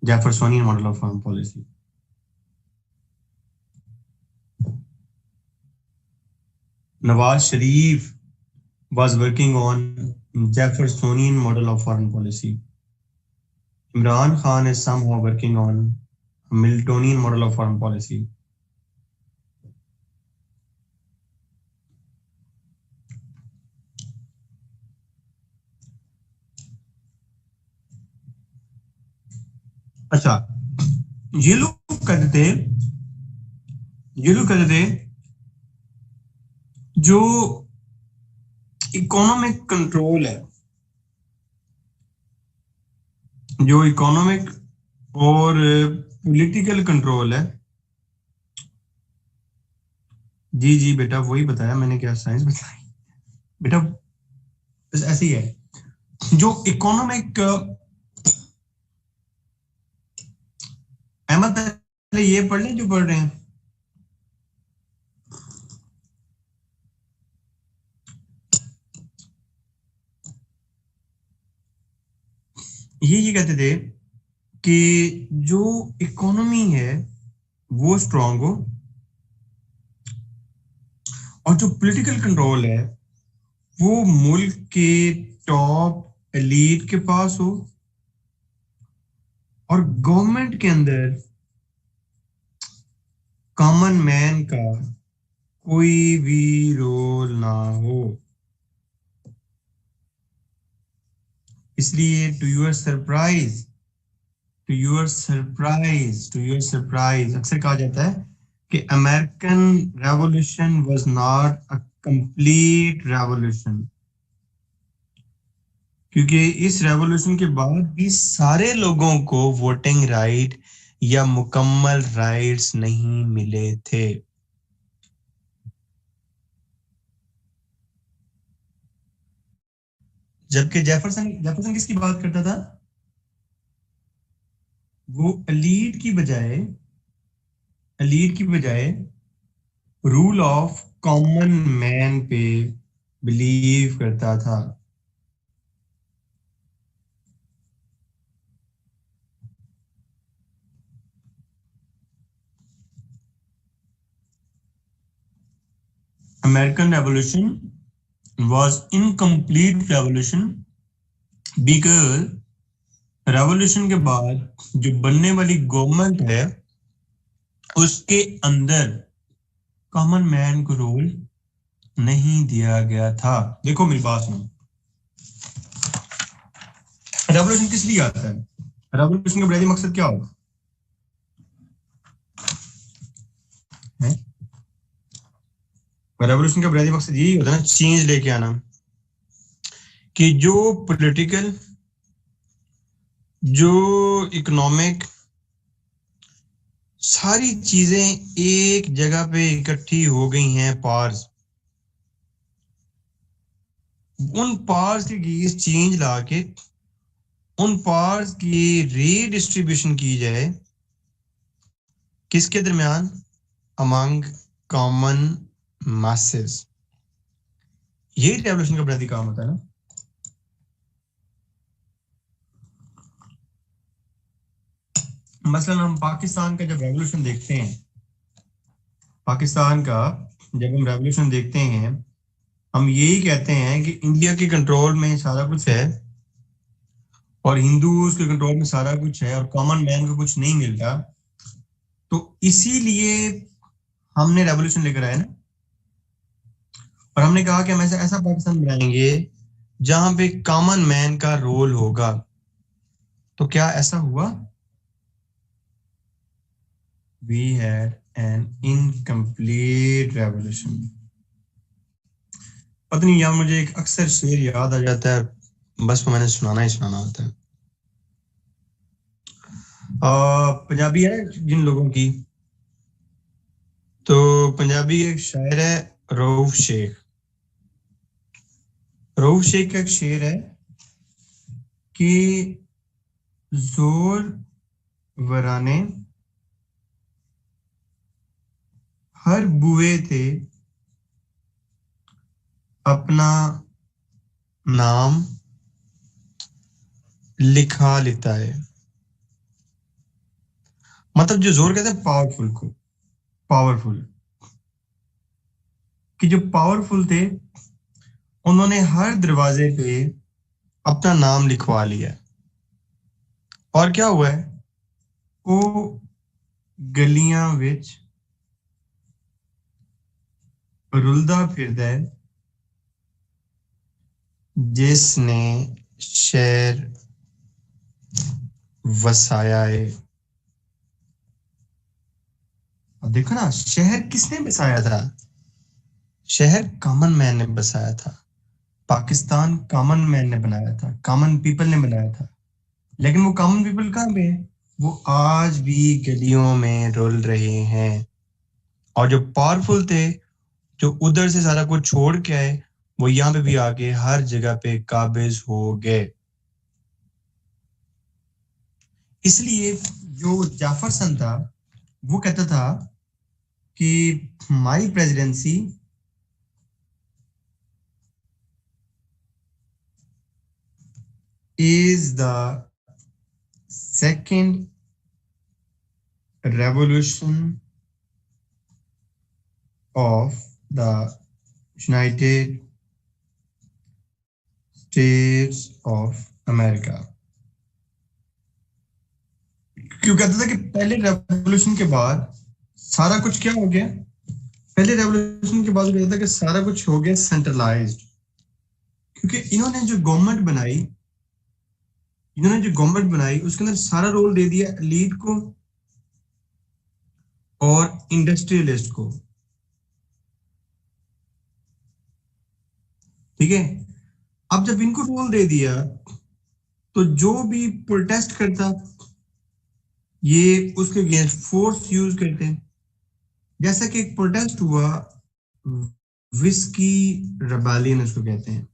A: Jeffersonian model of foreign policy. Nawaz Sharif was working on Jeffersonian model of foreign policy. Imran Khan is somehow working on Miltonian model of foreign policy. अच्छा, ये लोग कहते थे, ये लोग कहते थे जो इकोनॉमिक कंट्रोल है, जो इकोनॉमिक और पॉलिटिकल कंट्रोल है। जी जी बेटा, वही बताया मैंने, क्या साइंस बताई बेटा, बस ऐसे ही है। जो इकोनॉमिक, अहमद पहले ये पढ़ लें जो पढ़ रहे हैं। ये कहते थे कि जो इकोनॉमी है वो स्ट्रांग हो और जो पॉलिटिकल कंट्रोल है वो मुल्क के टॉप एलीट के पास हो और गवर्नमेंट के अंदर कॉमन मैन का कोई भी रोल ना हो। इसलिए टू योर सरप्राइज अक्सर कहा जाता है कि American revolution was not a complete revolution, क्योंकि इस रेवोल्यूशन के बाद भी सारे लोगों को वोटिंग राइट या मुकम्मल राइट्स नहीं मिले थे। जबकि जेफरसन जेफरसन किसकी बात करता था? वो एलीट की बजाय रूल ऑफ कॉमन मैन पे बिलीव करता था। American revolution was incomplete revolution because revolution के बाद जो बनने वाली गवर्नमेंट है उसके अंदर कॉमन मैन को रोल नहीं दिया गया था। देखो मेरी बात सुनो, रेवोल्यूशन किस लिए आता है? रेवोल्यूशन का बुनियादी मकसद क्या होगा है? रेवोल्यूशन का बुनियादी मकसद यही होता है ना, चेंज लेके आना, कि जो पॉलिटिकल, जो इकोनॉमिक, सारी चीजें एक जगह पे इकट्ठी हो गई हैं पार्स, उन पार्स के बीच चेंज लाके उन पार्स की रीडिस्ट्रीब्यूशन की जाए किसके दरमियान? Among common masses. यही रेवोल्यूशन का बुनियादी काम होता है ना। मसलन हम पाकिस्तान का जब रेवोल्यूशन देखते हैं, पाकिस्तान का जब हम रेवोल्यूशन देखते हैं, हम यही कहते हैं कि इंडिया के कंट्रोल में सारा कुछ है और हिंदूज के कंट्रोल में सारा कुछ है और कॉमन मैन को कुछ नहीं मिलता। तो इसीलिए हमने रेवोल्यूशन लेकर आए ना, और हमने कहा कि हम ऐसा ऐसा पाकिस्तान बनाएंगे जहां पे कॉमन मैन का रोल होगा। तो क्या ऐसा हुआ? We had an incomplete revolution. पता नहीं यार, मुझे एक अक्सर शेर याद आ जाता है, बस वो मैंने सुनाना ही सुनाना होता है। पंजाबी है जिन लोगों की, तो पंजाबी एक शायर है रऊफ शेख। रऊफ शेख का एक शेर है कि जोर वराने हर बुए थे अपना नाम लिखा लेता है। मतलब जो जोर कहते हैं पावरफुल को, पावरफुल, कि जो पावरफुल थे उन्होंने हर दरवाजे पे अपना नाम लिखवा लिया। और क्या हुआ है? वो गलियां विच रुलदा फिरदा है जिसने शहर वसाया है। अब देखो ना, शहर किसने बसाया था? शहर कॉमन मैन ने बसाया था। पाकिस्तान कॉमन मैन ने बनाया था, कॉमन पीपल ने बनाया था। लेकिन वो कॉमन पीपल कहाँ पे है? वो आज भी गलियों में रुल रहे हैं। और जो पावरफुल थे, जो उधर से सारा कुछ छोड़ के आए, वो यहाँ पे भी आके हर जगह पे काबिज हो गए। इसलिए जो जाफरसन था वो कहता था कि my presidency is the second revolution of the United States of America। क्यों कहता था कि पहले रेवोल्यूशन के बाद सारा कुछ क्या हो गया, पहले रेवोल्यूशन के बाद कहता था कि सारा कुछ हो गया सेंट्रलाइज्ड, क्योंकि इन्होंने जो गवर्नमेंट बनाई उसके अंदर सारा रोल दे दिया एलीट को और इंडस्ट्रियलिस्ट को। ठीक है, अब जब इनको रोल दे दिया तो जो भी प्रोटेस्ट करता ये उसके अगेंस्ट फोर्स यूज करते हैं। जैसा कि एक प्रोटेस्ट हुआ विस्की रेबेलियन उसको कहते हैं।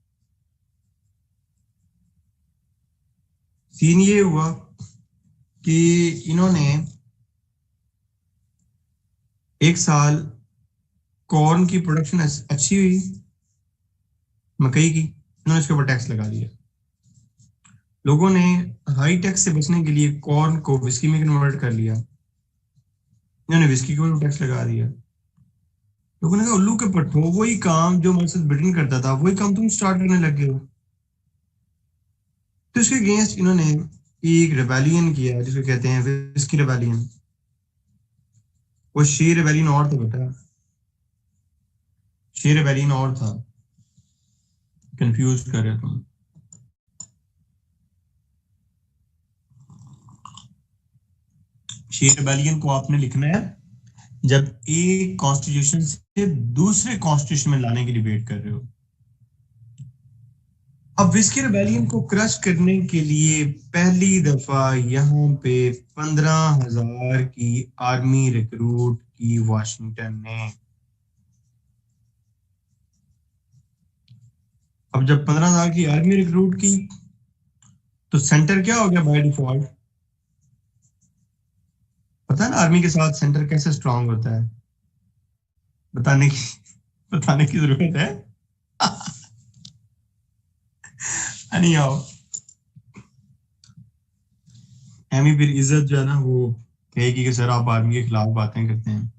A: सीन ये हुआ कि इन्होंने एक साल कॉर्न की प्रोडक्शन अच्छी हुई, मकई की, इन्होंने इसके ऊपर टैक्स लगा दिया। लोगों ने हाई टैक्स से बचने के लिए कॉर्न को विस्की में कन्वर्ट कर लिया, इन्होंने विस्की के ऊपर टैक्स लगा दिया। लोगों ने कहा उल्लू के पट्टो, वही काम जो हमारे साथ ब्रिटेन करता था वही काम तुम स्टार्ट करने लगे हो। तो इसके अगेंस्ट इन्होंने एक रेबेलियन किया जिसको कहते हैं विस्की रेबेलियन। वो शी रेबेलियन और था बेटा, शी रेबेलियन और था, कंफ्यूज कर रहे तुम। शी रेबेलियन को आपने लिखना है जब एक कॉन्स्टिट्यूशन से दूसरे कॉन्स्टिट्यूशन में लाने की डिबेट कर रहे हो। अब विस्की रेबेलियन को क्रश करने के लिए पहली दफा यहाँ पे 15,000 की आर्मी रिक्रूट की वाशिंगटन ने। अब जब 15,000 की आर्मी रिक्रूट की तो सेंटर क्या हो गया बाय डिफॉल्ट? पता है ना आर्मी के साथ सेंटर कैसे स्ट्रांग होता है? बताने की जरूरत है? नहीं आओ एमी, फिर इज्जत जो है ना वो कहेगी कि सर आप आर्मी के खिलाफ बातें करते हैं।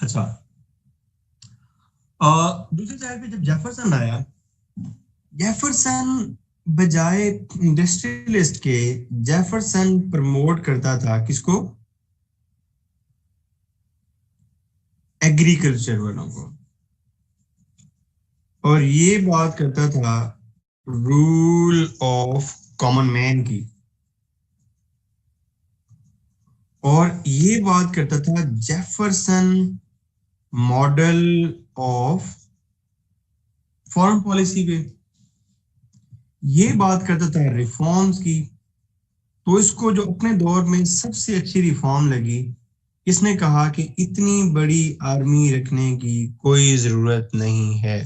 A: अच्छा, दूसरी साइड पे जब जेफरसन आया, जेफरसन बजाय इंडस्ट्रियलिस्ट के जेफरसन प्रमोट करता था किसको? एग्रीकल्चर वालों को, और ये बात करता था रूल ऑफ कॉमन मैन की, और ये बात करता था Jefferson model of foreign policy पे, ये बात करता था रिफॉर्म्स की। तो इसको जो अपने दौर में सबसे अच्छी रिफॉर्म लगी, इसने कहा कि इतनी बड़ी आर्मी रखने की कोई जरूरत नहीं है।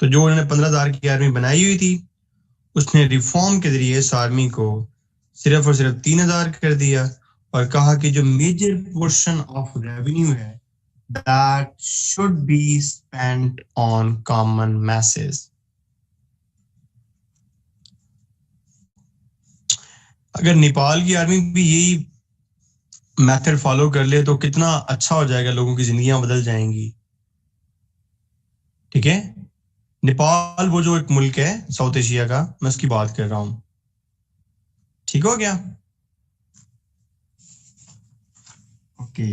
A: तो जो उन्होंने 15,000 की आर्मी बनाई हुई थी उसने रिफॉर्म के जरिए इस आर्मी को सिर्फ और सिर्फ 3,000 कर दिया, और कहा कि जो मेजर पोर्शन ऑफ रेवेन्यू है that should be spent on common message. अगर नेपाल की आर्मी भी यही मेथड फॉलो कर ले तो कितना अच्छा हो जाएगा, लोगों की जिंदगियां बदल जाएंगी। ठीक है, नेपाल वो जो एक मुल्क है साउथ एशिया का, मैं उसकी बात कर रहा हूं। ठीक हो गया? ओके,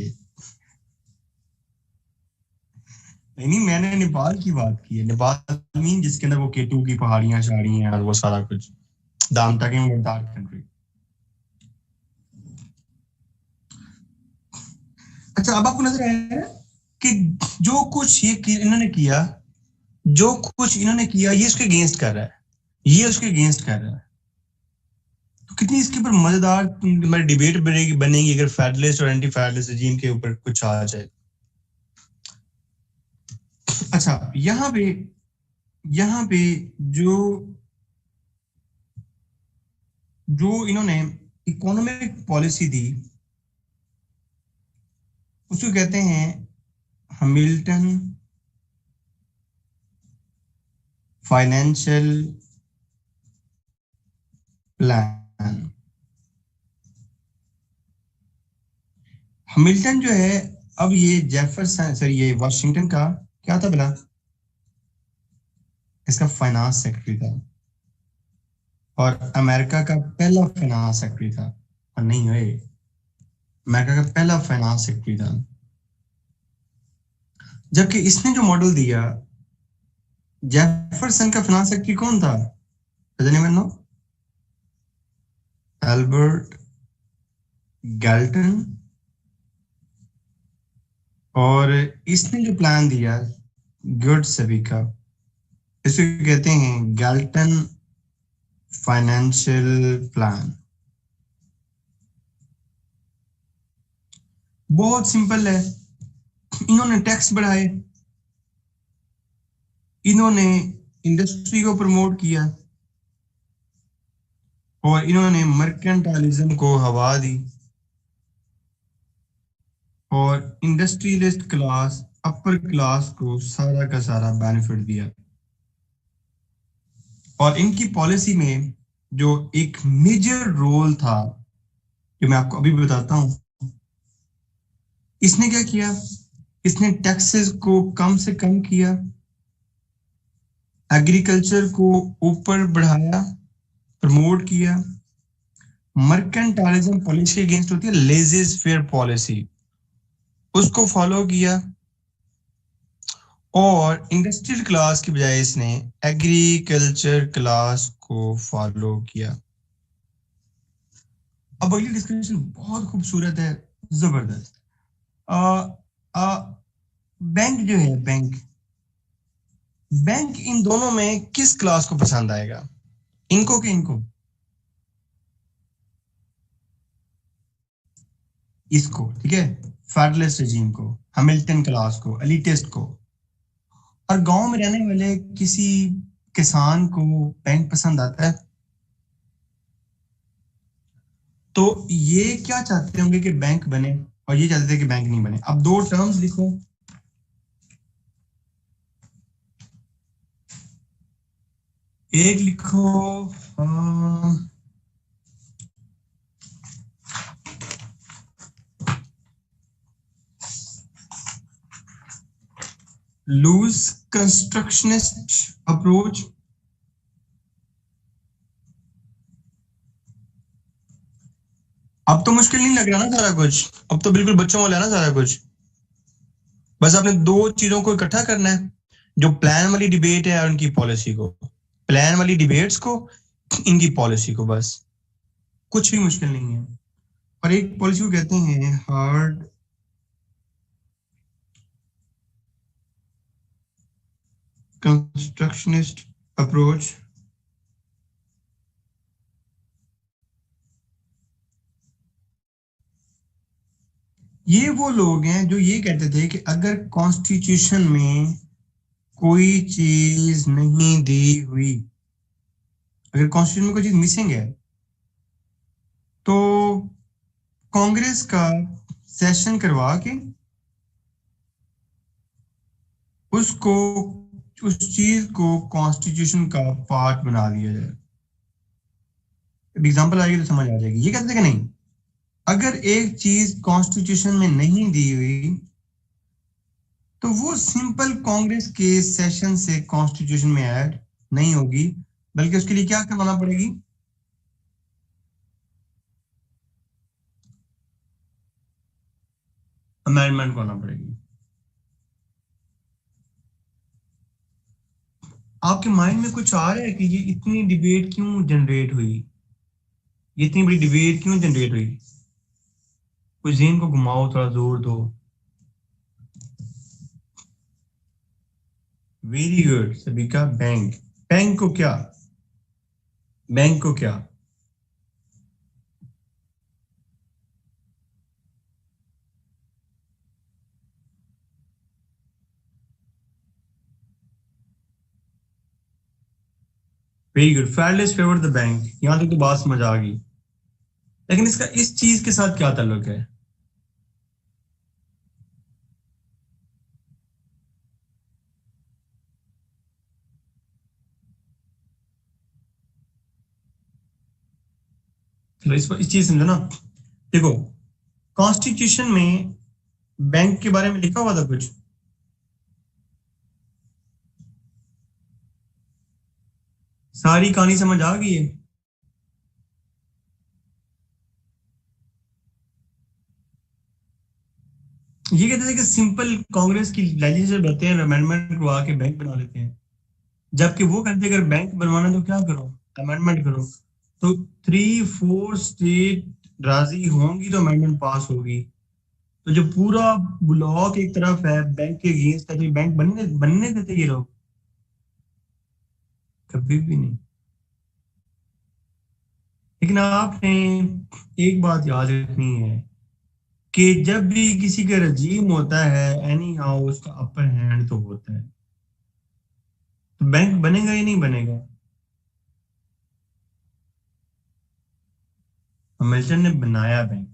A: नहीं मैंने नेपाल की बात की है। नेपाल मीन जिसके अंदर वो केटू की पहाड़ियां शाड़ियां हैं और वो सारा कुछ, दाम टॉकिंग डार्क कंट्री। अच्छा, अब आपको नजर आया कि जो कुछ इन्होंने किया, जो कुछ इन्होंने किया ये उसके अगेंस्ट कर रहा है, ये उसके अगेंस्ट कर रहा है। तो कितनी इसके ऊपर मजेदार डिबेट बनेगी अगर फेडरलिस्ट और एंटी फेडरलिस्ट रजीम के ऊपर कुछ आ जाए। अच्छा, यहाँ पे जो जो इन्होंने इकोनॉमिक पॉलिसी दी उसको कहते हैं हैमिल्टन फाइनेंशियल प्लान। हैमिल्टन जो है, अब ये जेफरसन सॉरी ये वाशिंगटन का क्या था भला, इसका फाइनेंस सेक्रेटरी था और अमेरिका का पहला फाइनेंस सेक्रेटरी था। और नहीं है, अमेरिका का पहला फाइनेंस सेक्रेटरी था। जबकि इसने जो मॉडल दिया, जेफरसन का फाइनेंस सेक्रेटरी कौन था? Does anyone know? Albert Galton. और इसने जो प्लान दिया गुड सभी का, इसे कहते हैं गैल्टन फाइनेंशियल प्लान। बहुत सिंपल है। इन्होंने टैक्स बढ़ाए, इन्होंने इंडस्ट्री को प्रमोट किया और इन्होंने मर्केंटाइलिज्म को हवा दी और इंडस्ट्रियलिस्ट क्लास, अपर क्लास को सारा का सारा बेनिफिट दिया। और इनकी पॉलिसी में जो एक मेजर रोल था, जो मैं आपको अभी बताता हूं, इसने क्या किया? इसने टैक्सेस को कम से कम किया, एग्रीकल्चर को ऊपर बढ़ाया, प्रमोट किया। मर्केंटाइलिज्म पॉलिसी अगेंस्ट होती है लेजेस फेयर पॉलिसी, उसको फॉलो किया। और इंडस्ट्रियल क्लास की बजाय इसने एग्रीकल्चर क्लास को फॉलो किया। अब अगली डिस्कशन बहुत खूबसूरत है, जबरदस्त। बैंक जो है, बैंक इन दोनों में किस क्लास को पसंद आएगा? इनको कि इनको? इसको, ठीक है, फेडरलिस्ट रेजिम को, हैमिल्टन क्लास को, एलिटिस्ट को। और गांव में रहने वाले किसी किसान को बैंक पसंद आता है? तो ये क्या चाहते होंगे कि बैंक बने, और ये चाहते थे कि बैंक नहीं बने। अब दो टर्म्स लिखो। एक लिखो लूज कंस्ट्रक्शनिस्ट अप्रोच, अब तो मुश्किल नहीं लग रहा ना सारा कुछ, अब तो बिल्कुल बच्चों वाला है ना सारा कुछ। बस आपने दो चीजों को इकट्ठा करना है, जो प्लान वाली डिबेट है और उनकी पॉलिसी को, प्लान वाली डिबेट्स को, इनकी पॉलिसी को, बस कुछ भी मुश्किल नहीं है। और एक पॉलिसी को कहते हैं हार्ड कंस्ट्रक्शनिस्ट अप्रोच। ये वो लोग हैं जो ये कहते थे कि अगर कॉन्स्टिट्यूशन में कोई चीज नहीं दी हुई, अगर कॉन्स्टिट्यूशन में कोई चीज मिसिंग है, तो कांग्रेस का सेशन करवा के उसको, उस चीज को कॉन्स्टिट्यूशन का पार्ट बना दिया जाए। एग्जांपल आएगी तो समझ आ जाएगी। ये कहते थे कि नहीं, अगर एक चीज कॉन्स्टिट्यूशन में नहीं दी हुई तो वो सिंपल कांग्रेस के सेशन से कॉन्स्टिट्यूशन में ऐड नहीं होगी, बल्कि उसके लिए क्या करवाना पड़ेगी? अमेंडमेंट करना पड़ेगी। आपके माइंड में कुछ आ रहा है कि ये इतनी डिबेट क्यों जनरेट हुई, ये इतनी बड़ी डिबेट क्यों जनरेट हुई? कोई ज़हन को घुमाओ, थोड़ा जोर दो। वेरी गुड सभी का। बैंक, बैंक को क्या, बैंक को क्या? Very good, federalist favour the bank. यहां तक तो बात समझ आ गई, लेकिन इसका इस चीज के साथ क्या ताल्लुक है? चलो इस चीज समझो ना। देखो, कॉन्स्टिट्यूशन में बैंक के बारे में लिखा हुआ था कुछ? सारी कहानी समझ आ गई है? ये कहते थे कि सिंपल कांग्रेस की लेजिस्लेचर बनते हैं, अमेंडमेंट करवा के बैंक बना लेते हैं। जबकि वो कहते हैं अगर बैंक बनवाना है तो क्या करो, अमेंडमेंट करो। तो 3-4 स्टेट राजी होंगी तो अमेंडमेंट पास होगी। तो जो पूरा ब्लॉक एक तरफ है बैंक के अगेंस्ट है, तो बैंक बनने बनने देते ये लोग? कभी भी नहीं। लेकिन आपने एक बात याद रखनी है कि जब भी किसी का रजीम होता है, एनी हाउ उसका अपर हैंड तो होता है। तो बैंक बनेगा या नहीं बनेगा? मिल्टन ने बनाया बैंक,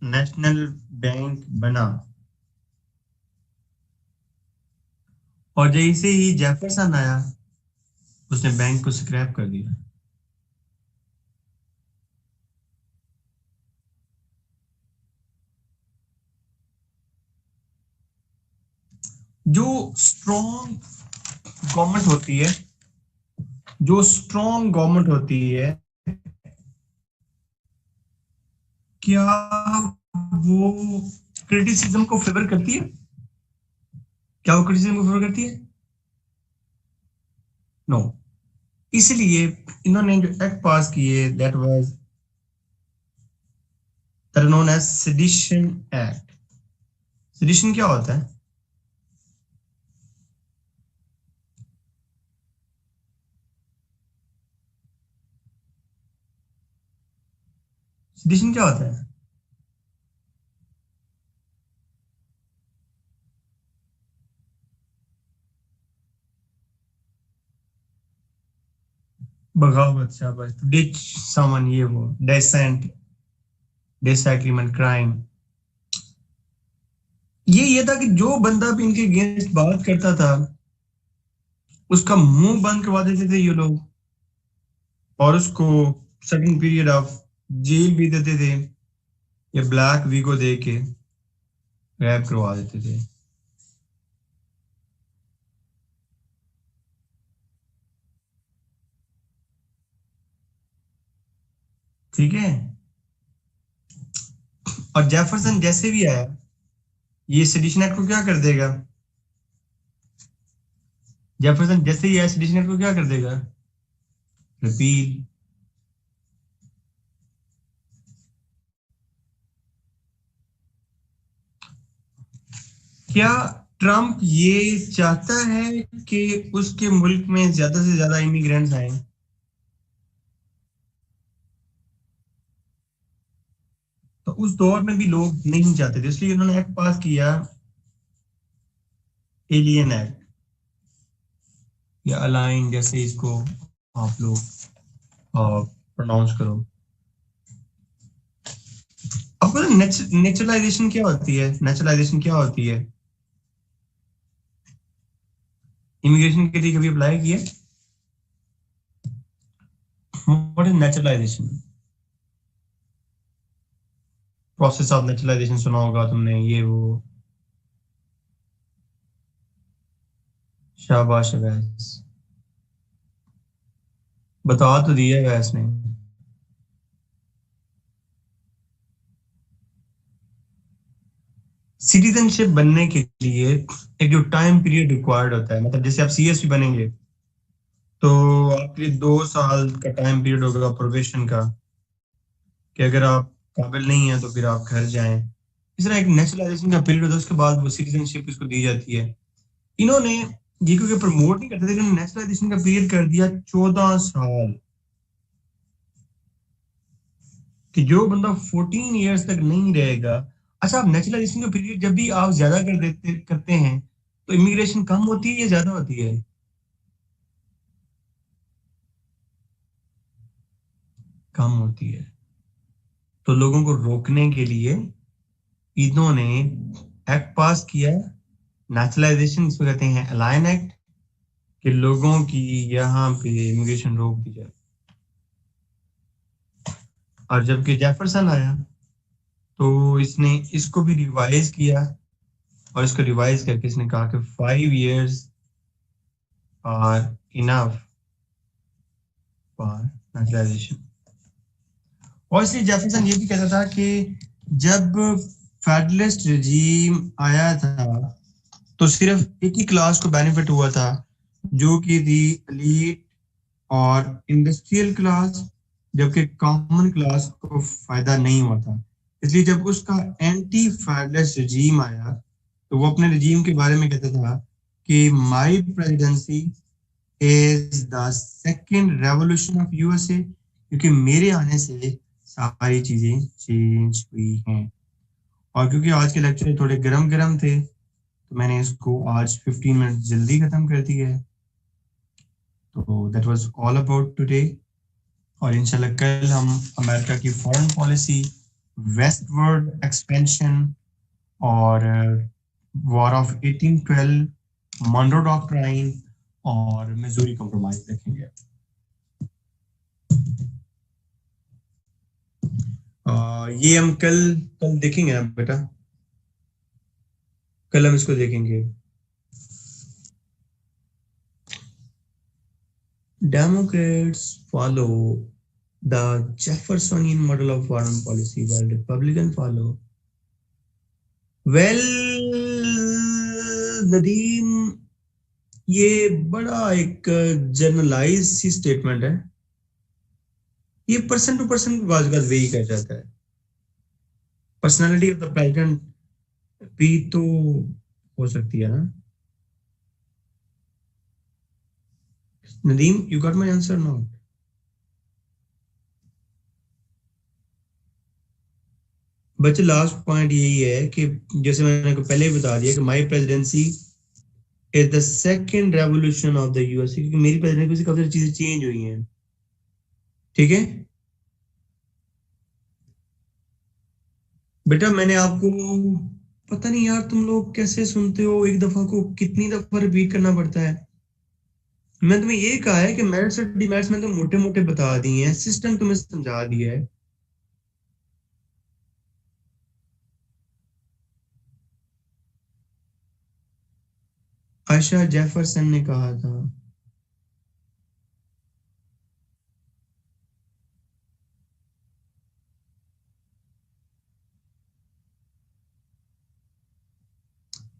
A: नेशनल बैंक बना। और जैसे ही जेफरसन आया, उसने बैंक को स्क्रैप कर दिया। जो स्ट्रॉन्ग गवर्नमेंट होती है, जो स्ट्रॉन्ग गवर्नमेंट होती है, क्या वो क्रिटिसिज्म को फेवर करती है? क्या वो क्रिटिसिज्म को फेवर करती है? नो। इसलिए इन्होंने जो एक्ट पास किए, that was known as sedition act. Sedition क्या होता है? सेडिशन क्या होता है? बगावत, शाबाश। डिच समन, ये वो डेसेंट, डिसएग्रीमेंट, क्राइम। ये था कि जो बंदा भी इनके अगेंस्ट बात करता था, उसका मुंह बंद करवा देते थे ये लोग, और उसको सर्टेन पीरियड ऑफ जेल भी देते थे, या ब्लैक वीको दे के रैप करवा देते थे। ठीक है। और जेफरसन जैसे भी आया, ये सेडिशन एक्ट को क्या कर देगा? जेफरसन जैसे ही आया, सेडिशन एक्ट को क्या कर देगा? रिपील। क्या ट्रम्प ये चाहता है कि उसके मुल्क में ज्यादा से ज्यादा इमिग्रेंट्स आए? तो उस दौर में भी लोग नहीं चाहते थे, इसलिए उन्होंने एक्ट पास किया, एलियन एक्ट, या अलाइन, जैसे इसको आप लोग प्रोनाउंस करो। आपको नेचुरलाइजेशन क्या होती है? नेचुरलाइजेशन क्या होती है? इमिग्रेशन के लिए कभी अप्लाई किया? What is naturalisation? Process of naturalisation सुना होगा तुमने, ये वो। शाबाश वैस, बता तो दिया वैस ने। सिटीजनशिप बनने के लिए एक जो टाइम पीरियड रिक्वायर्ड होता है, मतलब जैसे आप सीएसपी बनेंगे तो आपके लिए 2 साल का टाइम पीरियड होगा प्रोबेशन का, कि अगर आप काबिल नहीं है तो फिर आप घर जाएं। इस तरह एक नेचुरलाइजेशन का पीरियड होता है, उसके बाद वो सिटीजनशिप इसको दी जाती है। इन्होंने ये क्योंकि प्रमोट नहीं करते थे, इन्होंने नेचुरलाइजेशन का पीरियड कर दिया 14 साल, कि जो बंदा 14 ईयर्स तक नहीं रहेगा। अच्छा, आप नेचुरलाइजेशन का पीरियड जब भी आप ज्यादा कर देते करते हैं, तो इमिग्रेशन कम होती है या ज्यादा होती है? कम होती है। तो लोगों को रोकने के लिए इन्होंने एक्ट पास किया, नेचुरलाइजेशन, इसको कहते हैं अलाइन एक्ट, कि लोगों की यहाँ पे इमिग्रेशन रोक दी जाए। और जबकि जेफरसन आया तो इसने इसको भी रिवाइज किया, और इसको रिवाइज करके इसने कहा कि 5 years are enough for naturalisation. और इसलिए जेफरसन ये भी कहता था कि जब फेडरलिस्ट रजीम आया था तो सिर्फ एक ही क्लास को बेनिफिट हुआ था, जो कि थी एलीट और इंडस्ट्रियल क्लास, जबकि कॉमन क्लास को फायदा नहीं हुआ था। इसलिए जब उसका एंटी फेडरलिस्ट रजीम आया तो वो अपने रजीम के बारे में कहता था कि my presidency is the second revolution of USA, क्योंकि मेरे आने से सारी चीजें चेंज हुई हैं। और क्योंकि आज के लेक्चर थोड़े गरम गरम थे तो मैंने इसको आज 15 मिनट जल्दी खत्म कर दिया है। तो that was all about today. और इंशाल्लाह कल हम अमेरिका की फॉरेन पॉलिसी, वेस्टवर्ड एक्सपेंशन और वॉर ऑफ 1812, मॉन्रो डॉक्ट्राइन और मिजूरी कॉम्प्रोमाइज देखेंगे। ये हम कल कल देखेंगे ना बेटा, कल हम इसको देखेंगे। Democrats follow the Jeffersonian model of foreign policy, while Republicans follow, well, Nadeem, ये बड़ा एक जनरलाइज सी स्टेटमेंट है। ये पर्सन टू पर्सन बात वेरी कर जाता है। पर्सनालिटी ऑफ द प्रेसिडेंट भी तो हो सकती है ना। Nadeem, you got my answer not? बच्चे लास्ट पॉइंट यही है कि जैसे मैंने पहले ही बता दिया कि my presidency is the second revolution of the USA, क्योंकि मेरी प्रेसिडेंसी से काफी सारी चीजें चेंज हुई हैं। ठीक है बेटा, मैंने आपको, पता नहीं यार तुम लोग कैसे सुनते हो, एक दफा को कितनी दफा रिपीट करना पड़ता है। मैं तुम्हें ये कहा है कि मेरिट्स और डिमेरिट्स में तो मोटे मोटे बता दिए हैं, सिस्टम तुम्हें समझा दिया है। आयशा जेफरसन ने कहा था।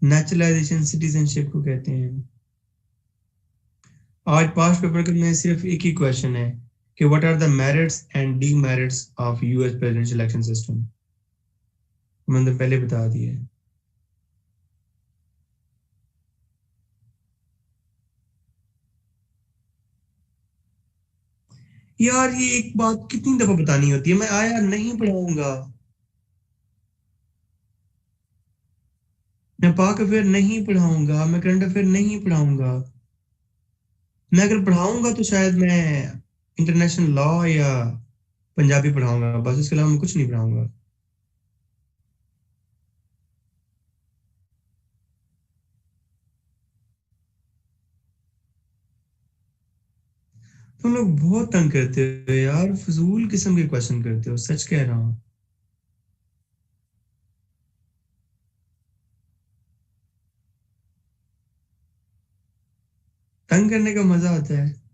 A: नेचुरलाइजेशन सिटीजनशिप को कहते हैं। आज पांच पेपर में सिर्फ एक ही क्वेश्चन है कि what are the merits and demerits of US presidential election system. मैंने तो पहले बता दिया है। यार ये एक बात कितनी दफा बतानी होती है, मैं आया नहीं पढ़ाऊंगा, मैं पाक अफेयर नहीं पढ़ाऊंगा, मैं करंट अफेयर नहीं पढ़ाऊंगा। मैं अगर पढ़ाऊंगा तो शायद मैं इंटरनेशनल लॉ या पंजाबी पढ़ाऊंगा, बस इसके अलावा मैं कुछ नहीं पढ़ाऊंगा। तुम लोग बहुत तंग करते हो यार, फजूल किस्म के क्वेश्चन करते हो, सच कह रहा हूँ। तंग करने का मजा आता है।